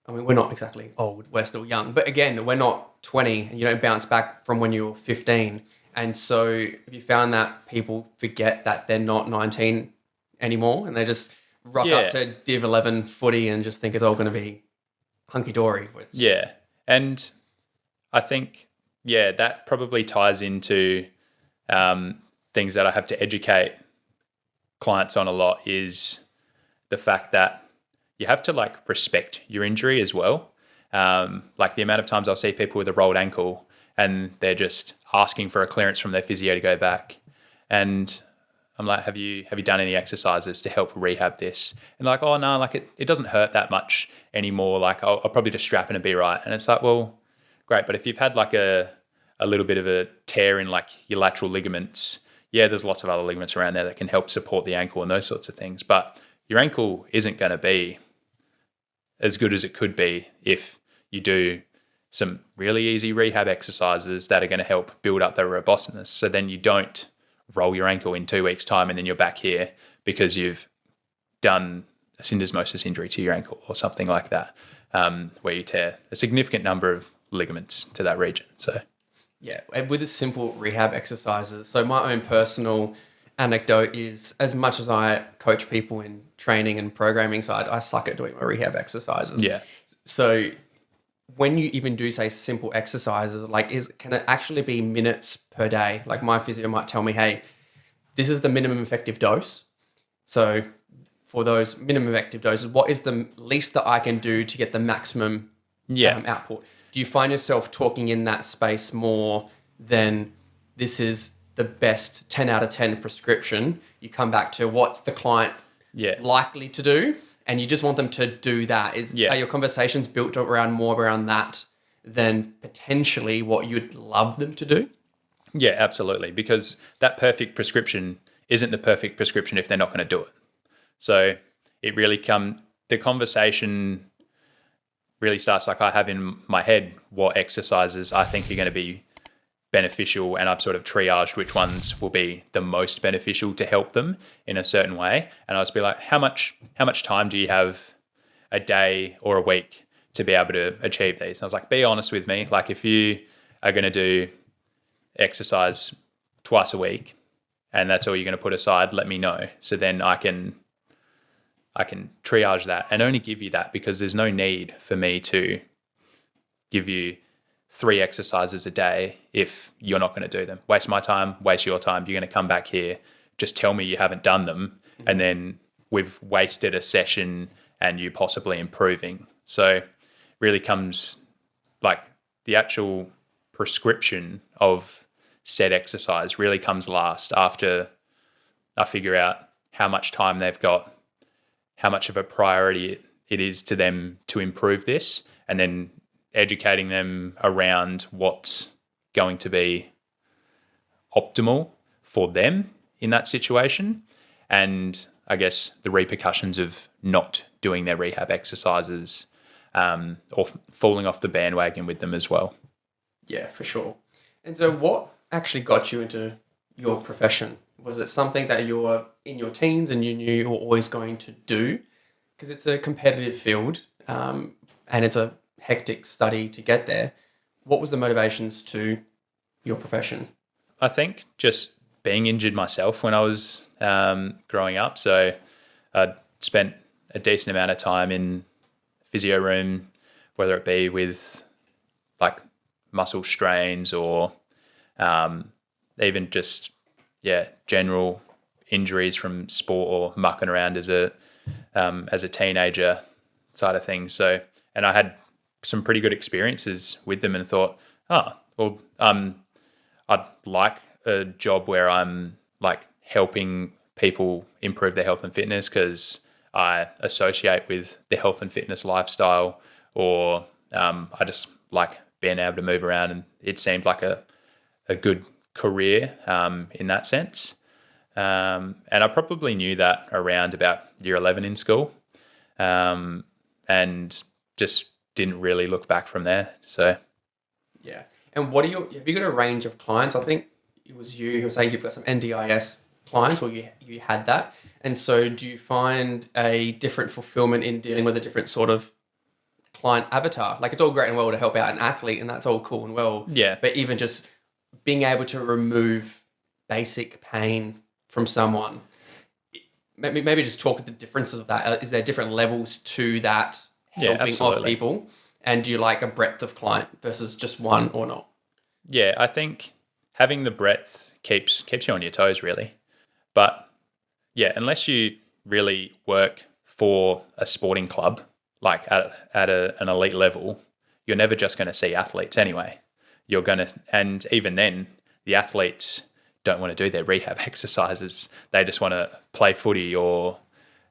I mean, we're not exactly old, we're still young, but again, we're not 20 and you don't bounce back from when you were 15. And so if you found that people forget that they're not 19 anymore and they just rock up to Div 11 footy and just think it's all going to be hunky-dory. Yeah. And I think, that probably ties into things that I have to educate clients on a lot, is the fact that you have to like respect your injury as well. Like the amount of times I'll see people with a rolled ankle and they're just asking for a clearance from their physio to go back. And I'm like, have you done any exercises to help rehab this? And like, oh no, like it doesn't hurt that much anymore. Like I'll probably just strap in and be right. And it's like, well, great. But if you've had like a little bit of a tear in like your lateral ligaments, yeah, there's lots of other ligaments around there that can help support the ankle and those sorts of things. But your ankle isn't going to be as good as it could be if you do some really easy rehab exercises that are going to help build up the robustness. So then you don't roll your ankle in 2 weeks' time and then you're back here because you've done a syndesmosis injury to your ankle or something like that, where you tear a significant number of ligaments to that region. So, yeah, and with the simple rehab exercises. So my own personal anecdote is, as much as I coach people in training and programming side, I suck at doing my rehab exercises. yeah. So when you even do say simple exercises, like can it actually be minutes per day? Like my physio might tell me, hey, this is the minimum effective dose. So for those minimum effective doses, what is the least that I can do to get the maximum output? Do you find yourself talking in that space more than this is the best 10 out of 10 prescription? You come back to what's the client likely to do, and you just want them to do that. Are your conversations built more around that than potentially what you'd love them to do? Yeah, absolutely. Because that perfect prescription isn't the perfect prescription if they're not going to do it. So it really the conversation really starts like I have in my head what exercises I think are going to be beneficial, and I've sort of triaged which ones will be the most beneficial to help them in a certain way. And I'll just be like, how much time do you have a day or a week to be able to achieve these? And I was like, be honest with me. Like if you are going to do exercise twice a week and that's all you're going to put aside, let me know. So then I can triage that and only give you that, because there's no need for me to give you 3 exercises a day if you're not going to do them. Waste my time, waste your time. You're going to come back here, just tell me you haven't done them, and then we've wasted a session and you possibly improving. So really comes like the actual prescription of said exercise really comes last, after I figure out how much time they've got, how much of a priority it is to them to improve this, and then educating them around what's going to be optimal for them in that situation, and I guess the repercussions of not doing their rehab exercises or falling off the bandwagon with them as well. Yeah, for sure. And so what actually got you into your profession? Was it something that you were in your teens and you knew you were always going to do? Because it's a competitive field and it's a hectic study to get there. What was the motivations to your profession? I think just being injured myself when I was growing up. So I spent a decent amount of time in physio room, whether it be with like muscle strains or even just general injuries from sport or mucking around as a teenager side of things. So, and I had some pretty good experiences with them and thought, I'd like a job where I'm like helping people improve their health and fitness, because I associate with the health and fitness lifestyle, or I just like being able to move around, and it seemed like a good career in that sense. And I probably knew that around about year 11 in school, and just didn't really look back from there. So, yeah. And have you got a range of clients? I think it was you who was saying you've got some NDIS clients, or you had that. And so do you find a different fulfillment in dealing with a different sort of client avatar? Like it's all great and well to help out an athlete, and that's all cool and well. Yeah. But even just being able to remove basic pain from someone, maybe just talk the differences of that. Is there different levels to that helping of people? And do you like a breadth of client versus just one or not? Yeah, I think having the breadth keeps you on your toes, really. But yeah, unless you really work for a sporting club, like at an elite level, you're never just going to see athletes anyway. You're going to, and even then, the athletes don't want to do their rehab exercises. They just want to play footy or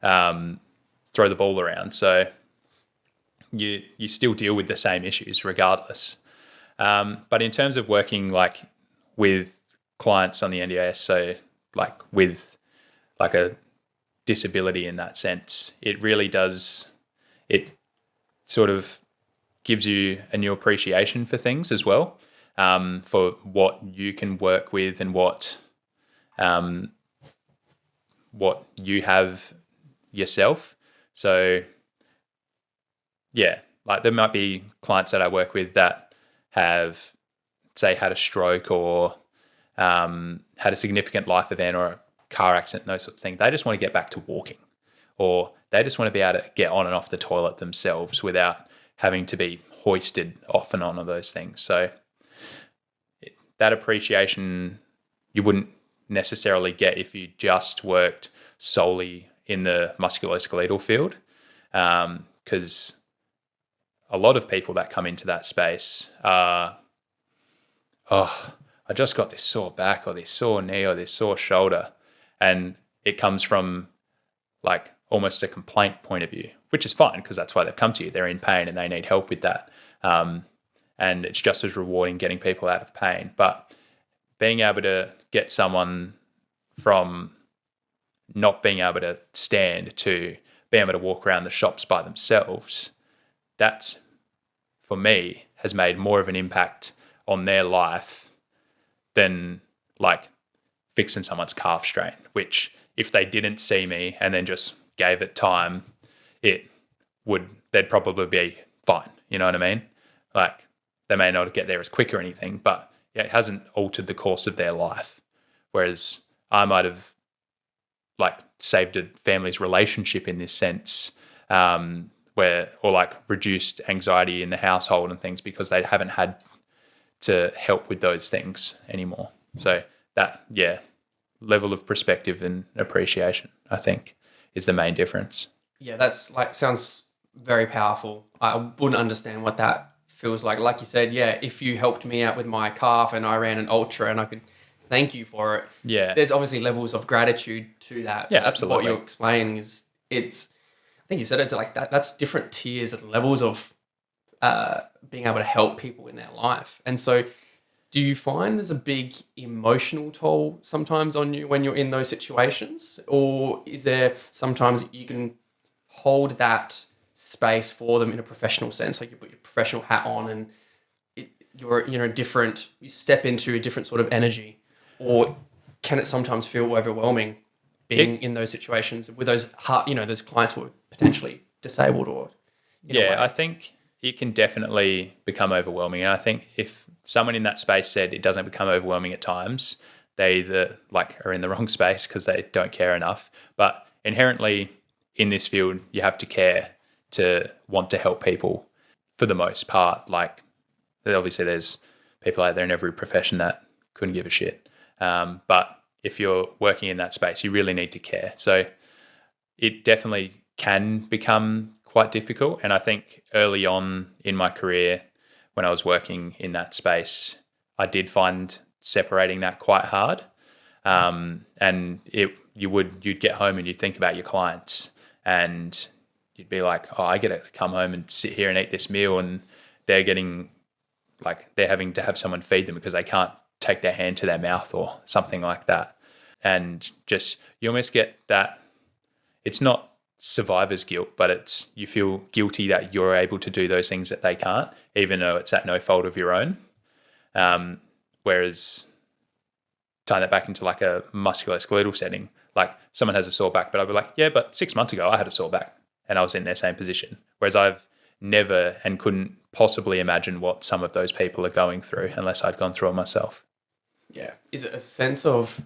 throw the ball around. So you still deal with the same issues regardless. But in terms of working like with clients on the NDIS, so like with like a disability in that sense. It really does, it sort of gives you a new appreciation for things as well, for what you can work with and what you have yourself. So yeah, like there might be clients that I work with that have, say, had a stroke or had a significant life event or a car accident, those sorts of things. They just want to get back to walking, or they just want to be able to get on and off the toilet themselves without having to be hoisted off and on of those things. So that appreciation you wouldn't necessarily get if you just worked solely in the musculoskeletal field, because a lot of people that come into that space are, oh, I just got this sore back or this sore knee or this sore shoulder. And it comes from like almost a complaint point of view, which is fine because that's why they've come to you. They're in pain and they need help with that. And it's just as rewarding getting people out of pain. But being able to get someone from not being able to stand to being able to walk around the shops by themselves, that, for me, has made more of an impact on their life than like fixing someone's calf strain, which if they didn't see me and then just gave it time, they'd probably be fine. You know what I mean? Like they may not get there as quick or anything, but yeah, it hasn't altered the course of their life. Whereas I might have like saved a family's relationship in this sense, or like reduced anxiety in the household and things because they haven't had to help with those things anymore. So that, yeah, level of perspective and appreciation, I think, is the main difference. Yeah, that's like sounds very powerful. I wouldn't understand what that feels like. Like you said, yeah, if you helped me out with my calf and I ran an ultra and I could thank you for it. Yeah. There's obviously levels of gratitude to that. Yeah, absolutely. What you're explaining is I think you said it's like that. That's different tiers and levels of being able to help people in their life. And so do you find there's a big emotional toll sometimes on you when you're in those situations? Or is there sometimes you can hold that space for them in a professional sense? Like you put your professional hat on and you step into a different sort of energy? Or can it sometimes feel overwhelming being in those situations with those those clients who are potentially disabled or I think it can definitely become overwhelming. And I think if someone in that space said it doesn't become overwhelming at times, they either are in the wrong space because they don't care enough. But inherently in this field, you have to care to want to help people for the most part. Like obviously there's people out there in every profession that couldn't give a shit. But if you're working in that space, you really need to care. So it definitely can become quite difficult. And I think early on in my career, when I was working in that space, I did find separating that quite hard. And you'd get home and you'd think about your clients and you'd be like, oh, I get to come home and sit here and eat this meal, and they're having to have someone feed them because they can't take their hand to their mouth or something like that. And just, you almost get that, it's not survivor's guilt, but you feel guilty that you're able to do those things that they can't, even though it's at no fault of your own. Whereas tying that back into like a musculoskeletal setting, like someone has a sore back, but I'd be like, yeah, but 6 months ago I had a sore back and I was in their same position. Whereas I've never and couldn't possibly imagine what some of those people are going through unless I'd gone through it myself. Yeah. Is it a sense of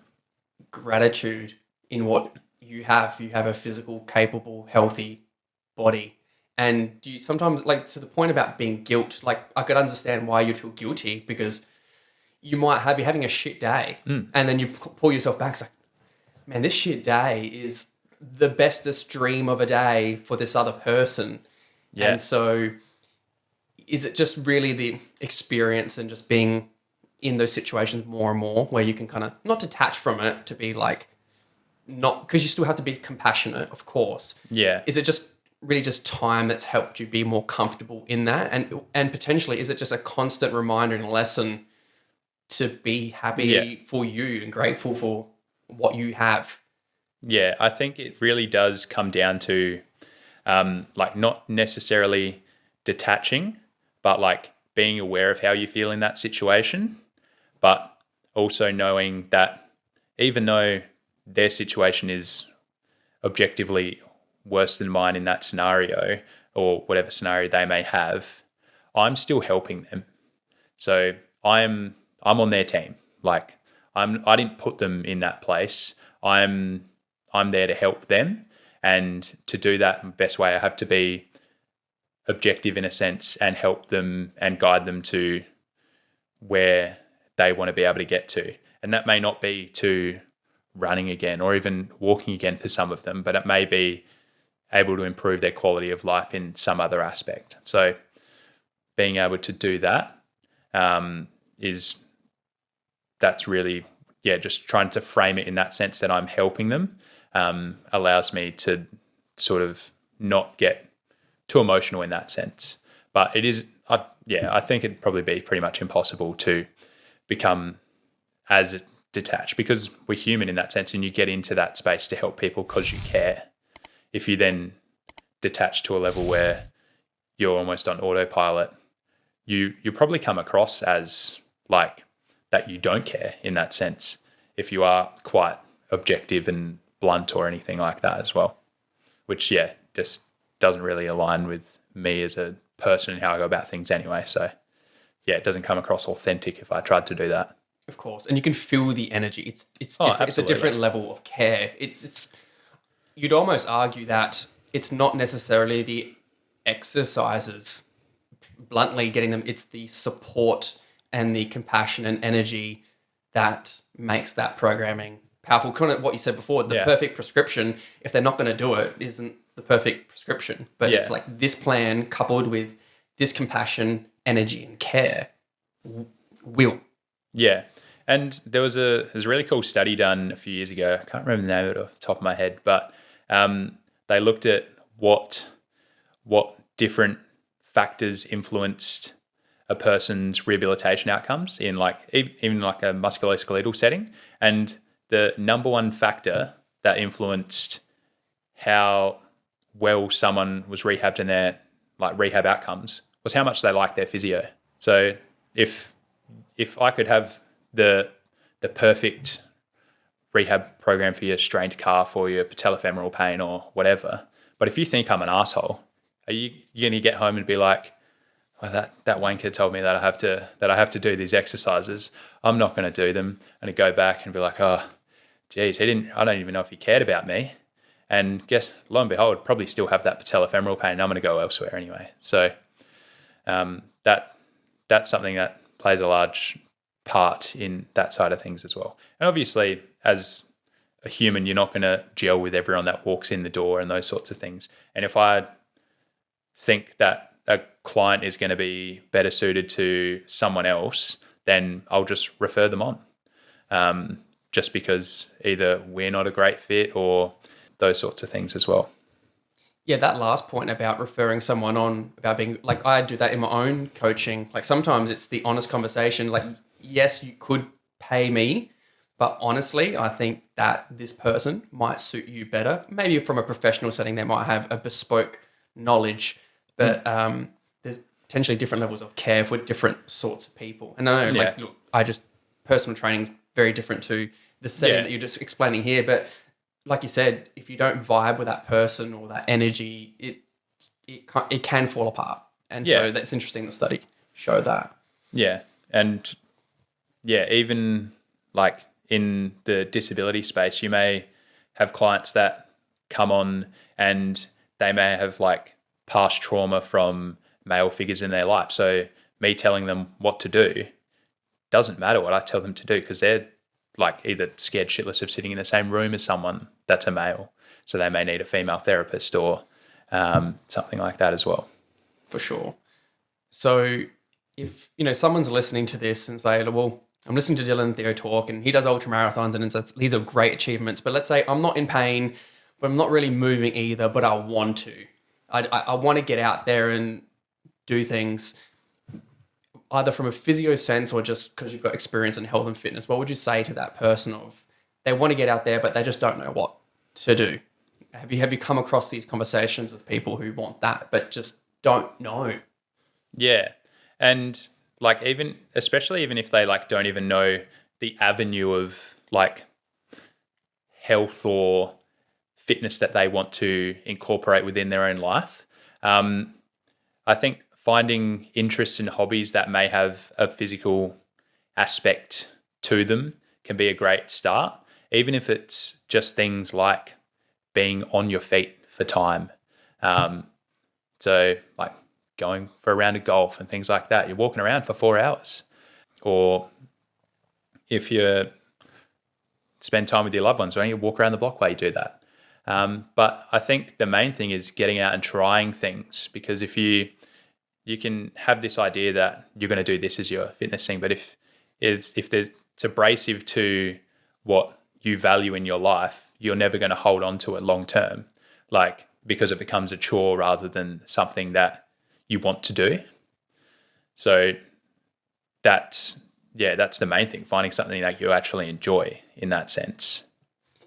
gratitude in what you have? You have a physical, capable, healthy body. And do you sometimes, like, to the point about being guilt, like I could understand why you'd feel guilty because you might be having a shit day and then you pull yourself back. It's like, man, this shit day is the bestest dream of a day for this other person. Yeah. And so is it just really the experience and just being in those situations more and more where you can kind of not detach from it to be like, not because you still have to be compassionate, of course. Yeah. Is it just really just time that's helped you be more comfortable in that? And potentially, is it just a constant reminder and a lesson to be happy for you and grateful for what you have. Yeah, I think it really does come down to like not necessarily detaching, but like being aware of how you feel in that situation, but also knowing that even though their situation is objectively worse than mine in that scenario or whatever scenario they may have, I'm still helping them. So I'm on their team. Like I didn't put them in that place. I'm there to help them, and to do that, the best way I have to be objective in a sense and help them and guide them to where they want to be able to get to. And that may not be to running again or even walking again for some of them, but it may be able to improve their quality of life in some other aspect. So being able to do that that's really, just trying to frame it in that sense that I'm helping them allows me to sort of not get too emotional in that sense. But it is, I think it'd probably be pretty much impossible to become as detached, because we're human in that sense, and you get into that space to help people because you care. If you then detach to a level where you're almost on autopilot, you probably come across as like that you don't care in that sense, if you are quite objective and blunt or anything like that as well, which just doesn't really align with me as a person and how I go about things anyway. So it doesn't come across authentic if I tried to do that. Of course, and you can feel the energy. It's different. It's a different level of care. It's you'd almost argue that it's not necessarily the exercises, bluntly getting them. It's the support and the compassion and energy that makes that programming powerful. Kind of what you said before, the perfect prescription, if they're not going to do it, isn't the perfect prescription. But it's like this plan coupled with this compassion, energy, and care will. Yeah. And there was a really cool study done a few years ago. I can't remember the name of it off the top of my head, but they looked at what different factors influenced a person's rehabilitation outcomes in like even like a musculoskeletal setting. And the number one factor that influenced how well someone was rehabbed in their like rehab outcomes was how much they liked their physio. So if I could have the perfect rehab program for your strained calf or your patellofemoral pain or whatever, but if you think I'm an asshole, are you going to get home and be like, well, that wanker told me that I have to do these exercises. I'm not going to do them. And go back and be like, oh, geez, I don't even know if he cared about me. And guess, lo and behold, probably still have that patellofemoral pain. And I'm going to go elsewhere anyway. So that's something that plays a large part in that side of things as well. And obviously, as a human, you're not going to gel with everyone that walks in the door and those sorts of things. And if I think that a client is going to be better suited to someone else, then I'll just refer them on, just because either we're not a great fit or those sorts of things as well. Yeah, that last point about referring someone on, about being like, I do that in my own coaching. Like sometimes it's the honest conversation. Like, yes, you could pay me, but honestly, I think that this person might suit you better. Maybe from a professional setting, they might have a bespoke knowledge, but there's potentially different levels of care for different sorts of people. And I know, look, personal training is very different to the setting that you're just explaining here, but like you said, if you don't vibe with that person or that energy, it can fall apart. And so that's interesting. The study showed that. Yeah. And even like in the disability space, you may have clients that come on and they may have like past trauma from male figures in their life. So me telling them what to do doesn't matter what I tell them to do, because they're like either scared shitless of sitting in the same room as someone that's a male. So they may need a female therapist or something like that as well. For sure. So if, someone's listening to this and say, well, I'm listening to Dylan Theo talk and he does ultramarathons and these are great achievements, but let's say I'm not in pain, but I'm not really moving either, but I want to. I want to get out there and do things either from a physio sense or just because you've got experience in health and fitness. What would you say to that person of they want to get out there, but they just don't know what to do. Have you come across these conversations with people who want that, but just don't know? Yeah. And like especially if they like don't even know the avenue of like health or fitness that they want to incorporate within their own life. I think finding interests in hobbies that may have a physical aspect to them can be a great start, even if it's just things like being on your feet for time. So like going for a round of golf and things like that. You're walking around for 4 hours. Or if you spend time with your loved ones, don't you walk around the block while you do that? But I think the main thing is getting out and trying things, because if you can have this idea that you're going to do this as your fitness thing, but if it's abrasive to what you value in your life, you're never going to hold on to it long term, like because it becomes a chore rather than something that you want to do. So that's the main thing, finding something that you actually enjoy in that sense.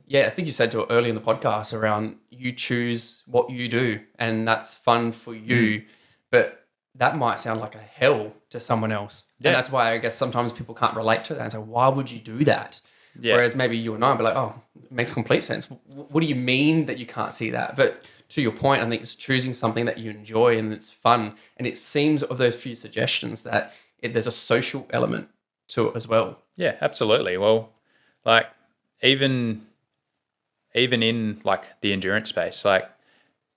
Yeah, I think you said to it early in the podcast around you choose what you do and that's fun for you, but that might sound like a hell to someone else. Yeah. And that's why I guess sometimes people can't relate to that and say, why would you do that? Yeah. Whereas maybe you and I would be like, oh, it makes complete sense. What do you mean that you can't see that? But to your point, I think it's choosing something that you enjoy and it's fun. And it seems of those few suggestions that there's a social element to it as well. Yeah, absolutely. Well, like even in like the endurance space, like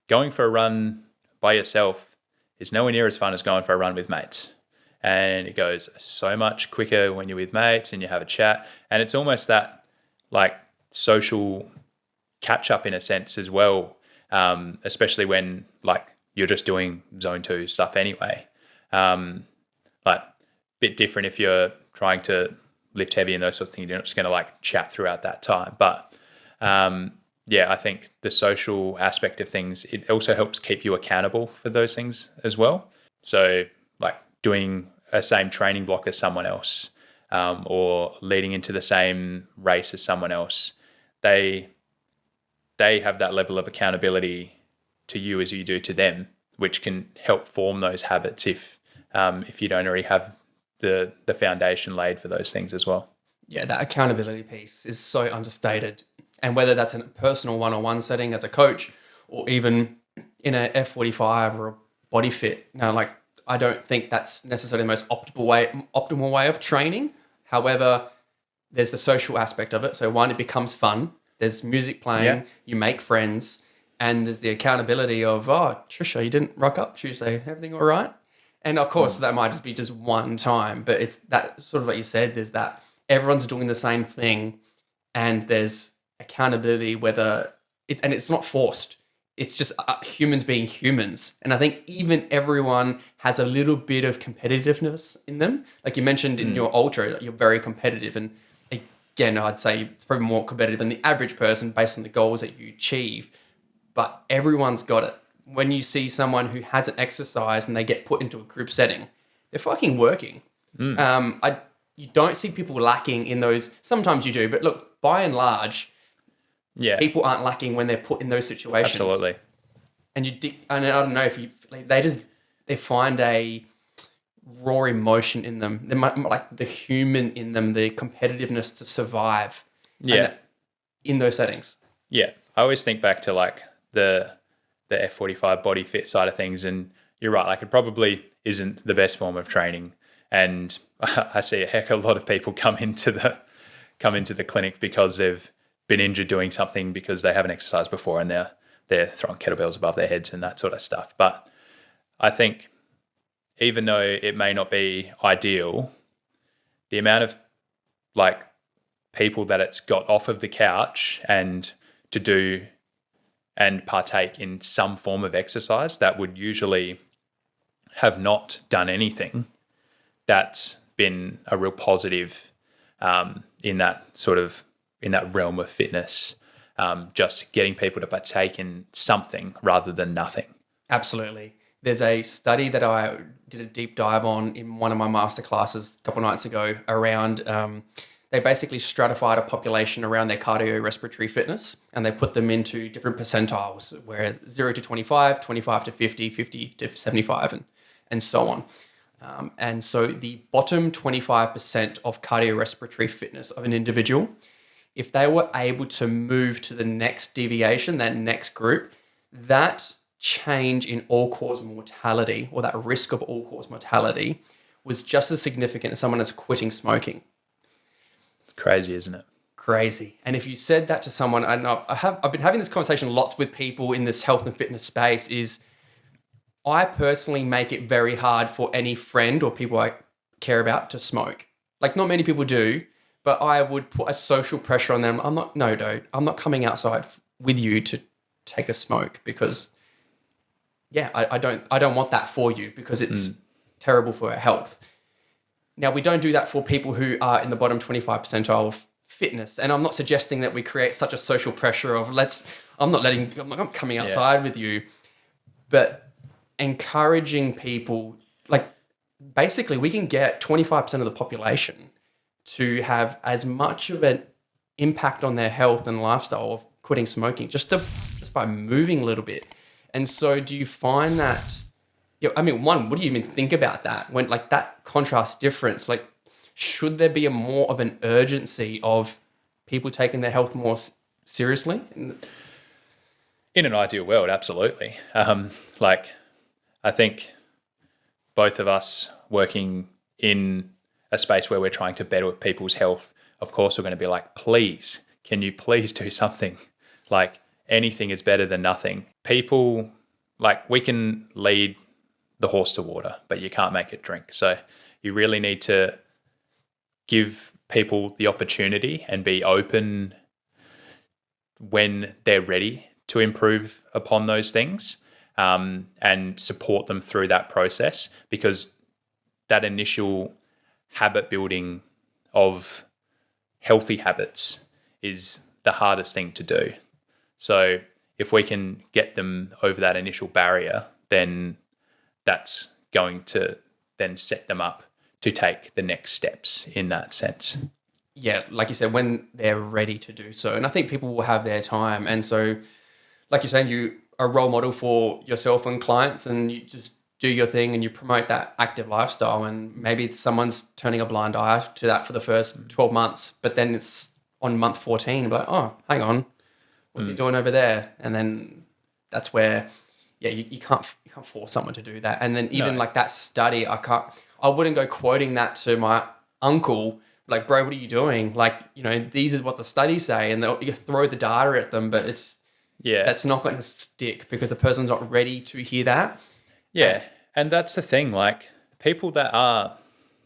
going for a run by yourself is nowhere near as fun as going for a run with mates. And it goes so much quicker when you're with mates and you have a chat. And it's almost that like social catch up in a sense as well, especially when like you're just doing zone 2 stuff anyway. Like bit different if you're trying to lift heavy and those sort of things. You're not just going to like chat throughout that time. But I think the social aspect of things, it also helps keep you accountable for those things as well. So like doing a same training block as someone else, or leading into the same race as someone else, they have that level of accountability to you as you do to them, which can help form those habits if you don't already have the foundation laid for those things as well. Yeah, that accountability piece is so understated. And whether that's in a personal one-on-one setting as a coach or even in a F45 or a body fit, like I don't think that's necessarily the most optimal way of training. However, there's the social aspect of it. So one, it becomes fun. There's music playing, you make friends, and there's the accountability of, oh, Trisha, you didn't rock up Tuesday. Everything all right? And of course, that might just be just one time, but it's that sort of what you said, there's that everyone's doing the same thing and there's accountability, it's not forced. It's just humans being humans. And I think even everyone has a little bit of competitiveness in them. Like you mentioned in your ultra, you're very competitive. And again, I'd say it's probably more competitive than the average person based on the goals that you achieve. But everyone's got it. When you see someone who hasn't exercised and they get put into a group setting, they're fucking working. You don't see people lacking in those. Sometimes you do, but look, by and large, people aren't lacking when they're put in those situations. Absolutely. And I don't know if they find a raw emotion in them. They might like the human in them, the competitiveness to survive. Yeah. In those settings. Yeah. I always think back to like the F45 body fit side of things, and you're right, like it probably isn't the best form of training. And I see a heck of a lot of people come into the clinic because they've been injured doing something because they haven't exercised before and they're throwing kettlebells above their heads and that sort of stuff. But I think even though it may not be ideal, the amount of like people that it's got off of the couch and to do and partake in some form of exercise that would usually have not done anything, that's been a real positive in that realm of fitness, just getting people to partake in something rather than nothing. Absolutely. There's a study that I did a deep dive on in one of my masterclasses a couple of nights ago around they basically stratified a population around their cardiorespiratory fitness, and they put them into different percentiles, where 0 to 25, 25 to 50, 50 to 75, and so on. And so the bottom 25% of cardiorespiratory fitness of an individual, if they were able to move to the next deviation, that next group, that change in all-cause mortality, or that risk of all-cause mortality, was just as significant as someone that's quitting smoking. It's crazy, isn't it? Crazy. And if you said that to someone, and I've been having this conversation lots with people in this health and fitness space, is I personally make it very hard for any friend or people I care about to smoke. Like, not many people do, but I would put a social pressure on them. I'm not coming outside with you to take a smoke, because I don't want that for you, because it's terrible for our health. Now, we don't do that for people who are in the bottom 25 percentile of fitness. And I'm not suggesting that we create such a social pressure of I'm not coming outside with you, but encouraging people, like, basically we can get 25% of the population to have as much of an impact on their health and lifestyle of quitting smoking just by moving a little bit. And so do you find that, one, what do you even think about that when, like, that contrast difference? Like, should there be more of an urgency of people taking their health more seriously? In an ideal world, absolutely. I think both of us working in a space where we're trying to better people's health, of course, we're going to be like, please, can you please do something? Like, anything is better than nothing. People, like, we can lead the horse to water, but you can't make it drink. So you really need to give people the opportunity and be open when they're ready to improve upon those things, and support them through that process, because that initial habit building of healthy habits is the hardest thing to do. So if we can get them over that initial barrier, then that's going to then set them up to take the next steps in that sense. Yeah, like you said, when they're ready to do so. And I think people will have their time. And so, like you're saying, you are a role model for yourself and clients, and you just do your thing and you promote that active lifestyle. And maybe someone's turning a blind eye to that for the first 12 months, but then it's on month 14, like, oh, hang on, what's he doing over there? And then that's where, you can't force someone to do that. And then even like that study, I wouldn't go quoting that to my uncle, like, bro, what are you doing? Like, these is what the studies say, and you throw the data at them, but that's not going to stick because the person's not ready to hear that. Yeah. And that's the thing, like, people that are,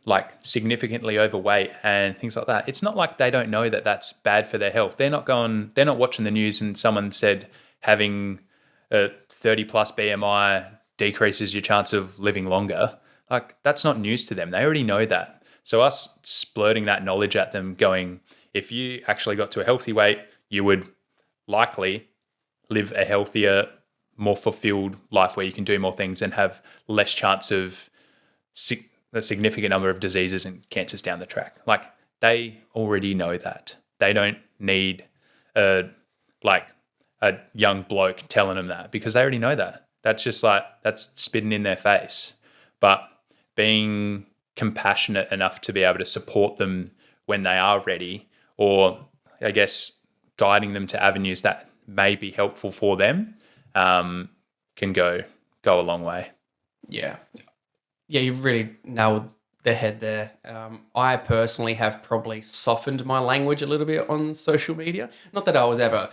like, significantly overweight and things like that, it's not like they don't know that that's bad for their health. They're not watching the news and someone said having a 30 plus BMI decreases your chance of living longer. Like, that's not news to them. They already know that. So us splurting that knowledge at them, going, if you actually got to a healthy weight, you would likely live a healthier, more fulfilled life where you can do more things and have less chance of a significant number of diseases and cancers down the track. Like, they already know that. They don't need a young bloke telling them that, because they already know that. That's just like, that's spitting in their face. But being compassionate enough to be able to support them when they are ready, or I guess guiding them to avenues that may be helpful for them, can go a long way. Yeah, you've really nailed the head there. I personally have probably softened my language a little bit on social media. Not that I was ever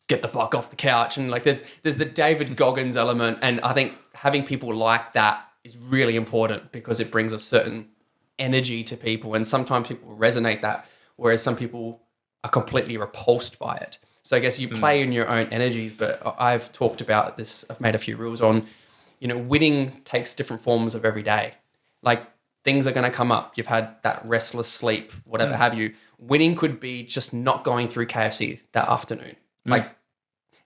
get the fuck off the couch, and like there's the David Goggins element, and I think having people like that is really important because it brings a certain energy to people, and sometimes people resonate that, whereas some people are completely repulsed by it. So I guess you play in your own energies, but I've talked about this, I've made a few rules on, winning takes different forms of every day. Like, things are going to come up. You've had that restless sleep, whatever have you. Winning could be just not going through KFC that afternoon. Like,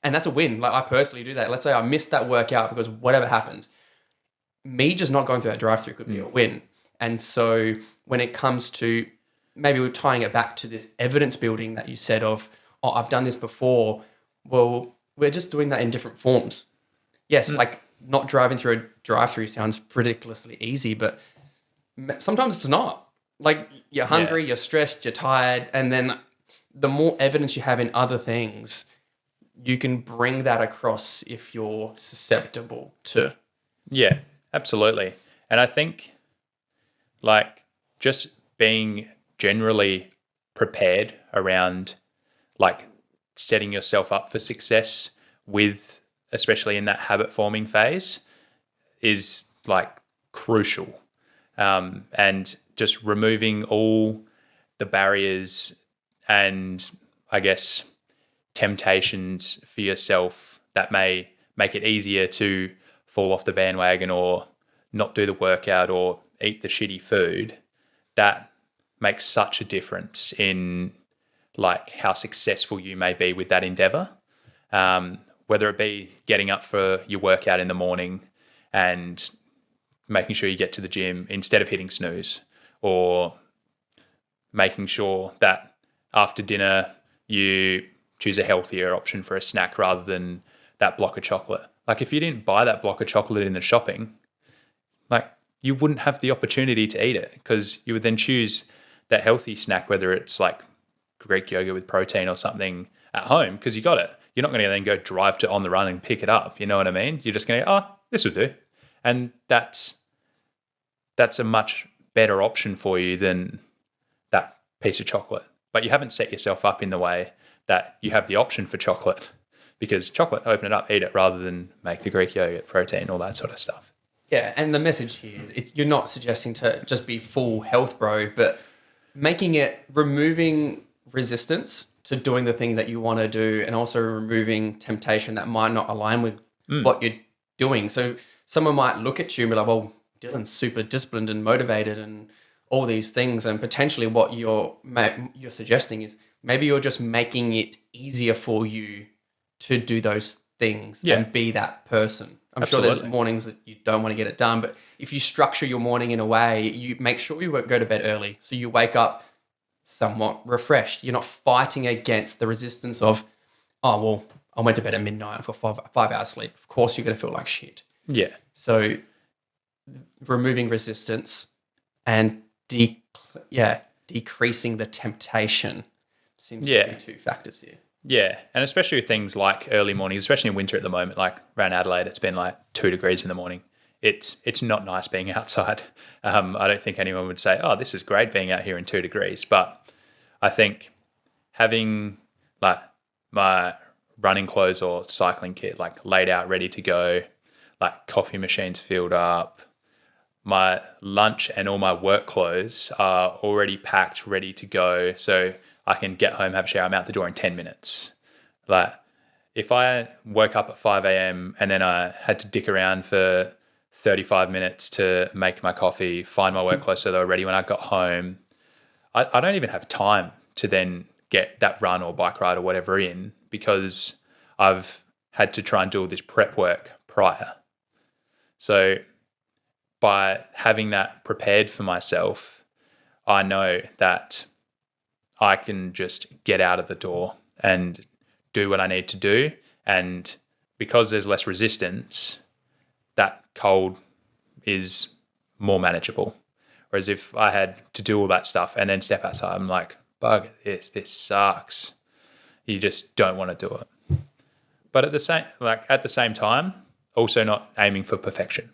and that's a win. Like, I personally do that. Let's say I missed that workout because whatever happened. Me just not going through that drive-through could be a win. And so when it comes to maybe we're tying it back to this evidence building that you said of, oh, I've done this before. Well, we're just doing that in different forms. Yes, like not driving through a drive-through sounds ridiculously easy, but sometimes it's not. Like you're hungry, you're stressed, you're tired, and then the more evidence you have in other things, you can bring that across if you're susceptible to. Yeah, absolutely. And I think like just being generally prepared around like setting yourself up for success with, especially in that habit forming phase, is like crucial. And just removing all the barriers and I guess temptations for yourself that may make it easier to fall off the bandwagon or not do the workout or eat the shitty food, that makes such a difference in like how successful you may be with that endeavor. Whether it be getting up for your workout in the morning and making sure you get to the gym instead of hitting snooze, or making sure that after dinner you choose a healthier option for a snack rather than that block of chocolate. Like if you didn't buy that block of chocolate in the shopping, like you wouldn't have the opportunity to eat it because you would then choose that healthy snack, whether it's like Greek yogurt with protein or something at home because you got it. You're not going to then go drive to On the Run and pick it up. You know what I mean? You're just going to go, oh, this will do. And that's a much better option for you than that piece of chocolate. But you haven't set yourself up in the way that you have the option for chocolate, because chocolate, open it up, eat it, rather than make the Greek yogurt, protein, all that sort of stuff. Yeah, and the message here is you're not suggesting to just be full health bro, but removing resistance to doing the thing that you want to do, and also removing temptation that might not align with what you're doing. So someone might look at you and be like, well, Dylan's super disciplined and motivated and all these things, and potentially what you're suggesting is maybe you're just making it easier for you to do those things and be that person. I'm Absolutely. sure there's mornings that you don't want to get it done, but if you structure your morning in a way, you make sure you go to bed early, so you wake up somewhat refreshed. You're not fighting against the resistance of, oh, well, I went to bed at midnight for 5 hours sleep. Of course you're going to feel like shit. Yeah. So removing resistance and decreasing the temptation seems to be two factors here. Yeah, and especially with things like early mornings, especially in winter at the moment, like around Adelaide, it's been like 2 degrees in the morning. It's not nice being outside. I don't think anyone would say, oh, this is great being out here in 2 degrees. But I think having like my running clothes or cycling kit like laid out, ready to go, like coffee machines filled up, my lunch and all my work clothes are already packed, ready to go. So I can get home, have a shower, I'm out the door in 10 minutes. Like if I woke up at 5 a.m. and then I had to dick around for 35 minutes to make my coffee, find my work clothes so they were ready when I got home, I don't even have time to then get that run or bike ride or whatever in, because I've had to try and do all this prep work prior. So by having that prepared for myself, I know that I can just get out of the door and do what I need to do. And because there's less resistance, that cold is more manageable. Whereas if I had to do all that stuff and then step outside, I'm like, bugger this sucks. You just don't want to do it. But at the same time, also not aiming for perfection.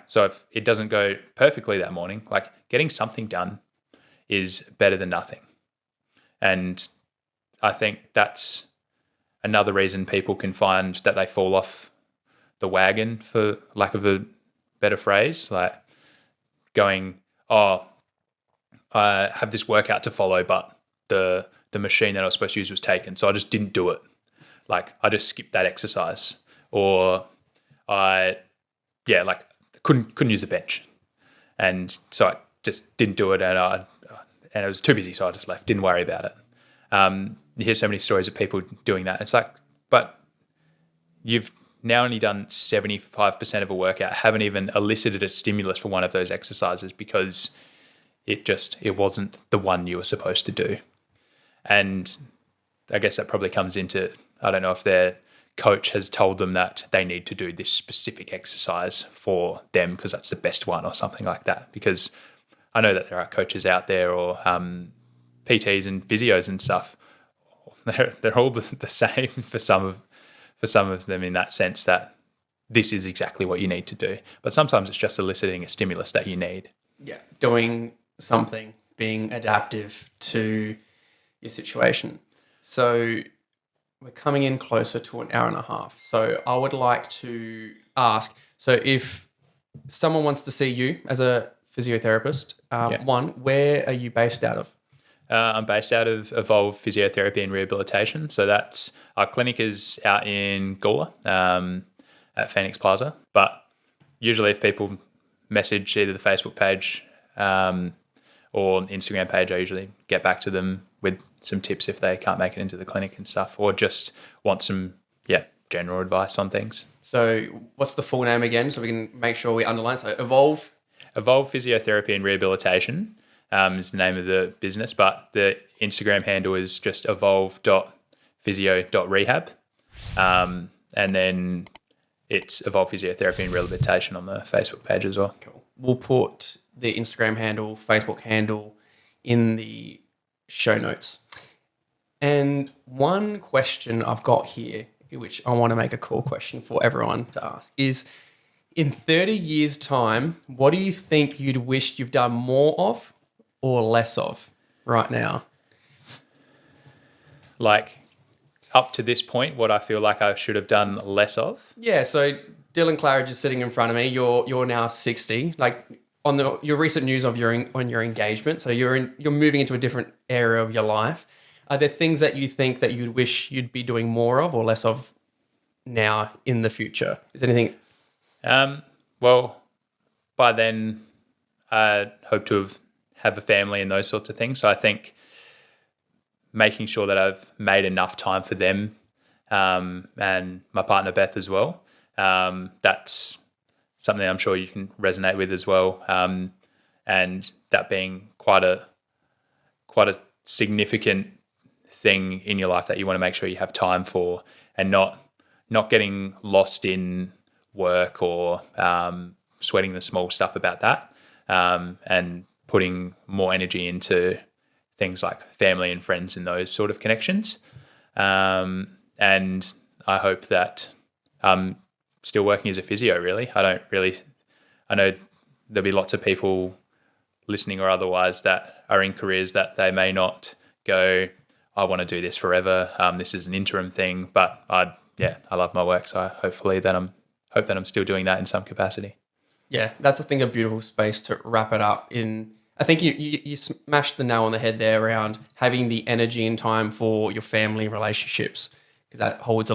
So if it doesn't go perfectly that morning, like getting something done is better than nothing. And I think that's another reason people can find that they fall off the wagon, for lack of a better phrase, like going, oh, I have this workout to follow, but the machine that I was supposed to use was taken, so I just didn't do it. Like I just skipped that exercise, or I couldn't use the bench, and so I just didn't do it, and it was too busy, so I just left, didn't worry about it. You hear so many stories of people doing that. It's like, but you've now only done 75% of a workout, haven't even elicited a stimulus for one of those exercises, because it wasn't the one you were supposed to do. And I guess that probably comes into, I don't know if their coach has told them that they need to do this specific exercise for them because that's the best one or something like that. Because I know that there are coaches out there or PTs and physios and stuff. They're all the same for some of them in that sense that this is exactly what you need to do. But sometimes it's just eliciting a stimulus that you need. Yeah, doing something, being adaptive to your situation. So we're coming in closer to an hour and a half. So I would like to ask, so if someone wants to see you as a physiotherapist, one, where are you based out of? I'm based out of Evolve Physiotherapy and Rehabilitation. So that's our clinic is out in Gawler at Phoenix Plaza. But usually if people message either the Facebook page or Instagram page, I usually get back to them with some tips if they can't make it into the clinic and stuff, or just want some general advice on things. So what's the full name again so we can make sure we underline? So Evolve Physiotherapy and Rehabilitation is the name of the business, but the Instagram handle is just evolve.physio.rehab. And then it's Evolve Physiotherapy and Rehabilitation on the Facebook page as well. Cool. We'll put the Instagram handle, Facebook handle in the show notes. And one question I've got here, which I want to make a cool question for everyone to ask, is in 30 years' time, what do you think you'd wish you've done more of or less of right now? Like up to this point, what I feel like I should have done less of? Yeah, so Dylan Claridge is sitting in front of me. You're now 60. Like on your recent news of your engagement, so you're moving into a different area of your life. Are there things that you think that you'd wish you'd be doing more of or less of now in the future? Is there anything? Well, by then, I hope to have a family and those sorts of things. So I think making sure that I've made enough time for them and my partner Beth as well. That's something I'm sure you can resonate with as well. And that being quite a significant thing in your life that you want to make sure you have time for, and not getting lost in work or sweating the small stuff about that, and putting more energy into things like family and friends and those sort of connections. And I hope that I'm still working as a physio, really. I know there'll be lots of people listening or otherwise that are in careers that they may not go, I want to do this forever. This is an interim thing, but I love my work. So hopefully that I'm still doing that in some capacity. Yeah, that's I think a beautiful space to wrap it up in. I think you smashed the nail on the head there around having the energy and time for your family relationships, because that holds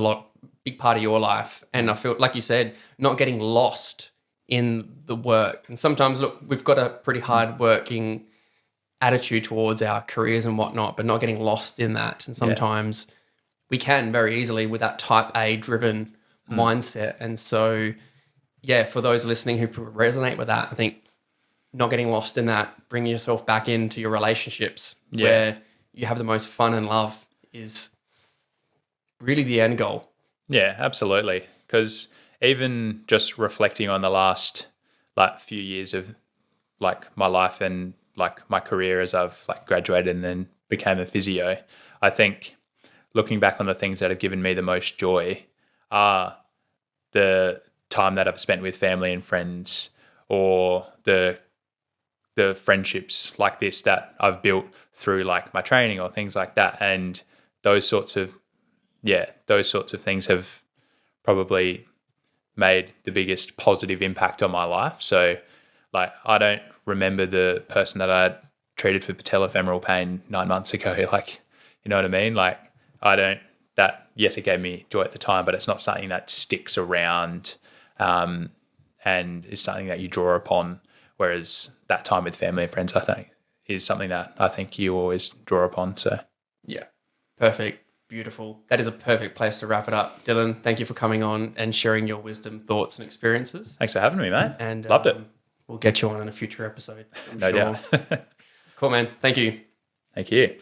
big part of your life. And I feel, like you said, not getting lost in the work. And sometimes, look, we've got a pretty hard working attitude towards our careers and whatnot, but not getting lost in that. And sometimes we can very easily with that type A driven mindset. And so, for those listening who resonate with that, I think not getting lost in that, bringing yourself back into your relationships where you have the most fun and love is really the end goal. Yeah, absolutely. Because even just reflecting on the last few years of my life and my career as I've graduated and then became a physio, I think looking back on the things that have given me the most joy are the time that I've spent with family and friends, or the friendships like this that I've built through my training or things like that. And those sorts of things have probably made the biggest positive impact on my life. So I don't remember the person that I treated for patellofemoral pain 9 months ago. You know what I mean? Yes, it gave me joy at the time, but it's not something that sticks around and is something that you draw upon. Whereas that time with family and friends, I think, is something that I think you always draw upon. So, yeah, perfect, beautiful. That is a perfect place to wrap it up. Dylan, thank you for coming on and sharing your wisdom, thoughts, and experiences. Thanks for having me, mate. And loved it. We'll get you on in a future episode. No doubt. Cool, man. Thank you. Thank you.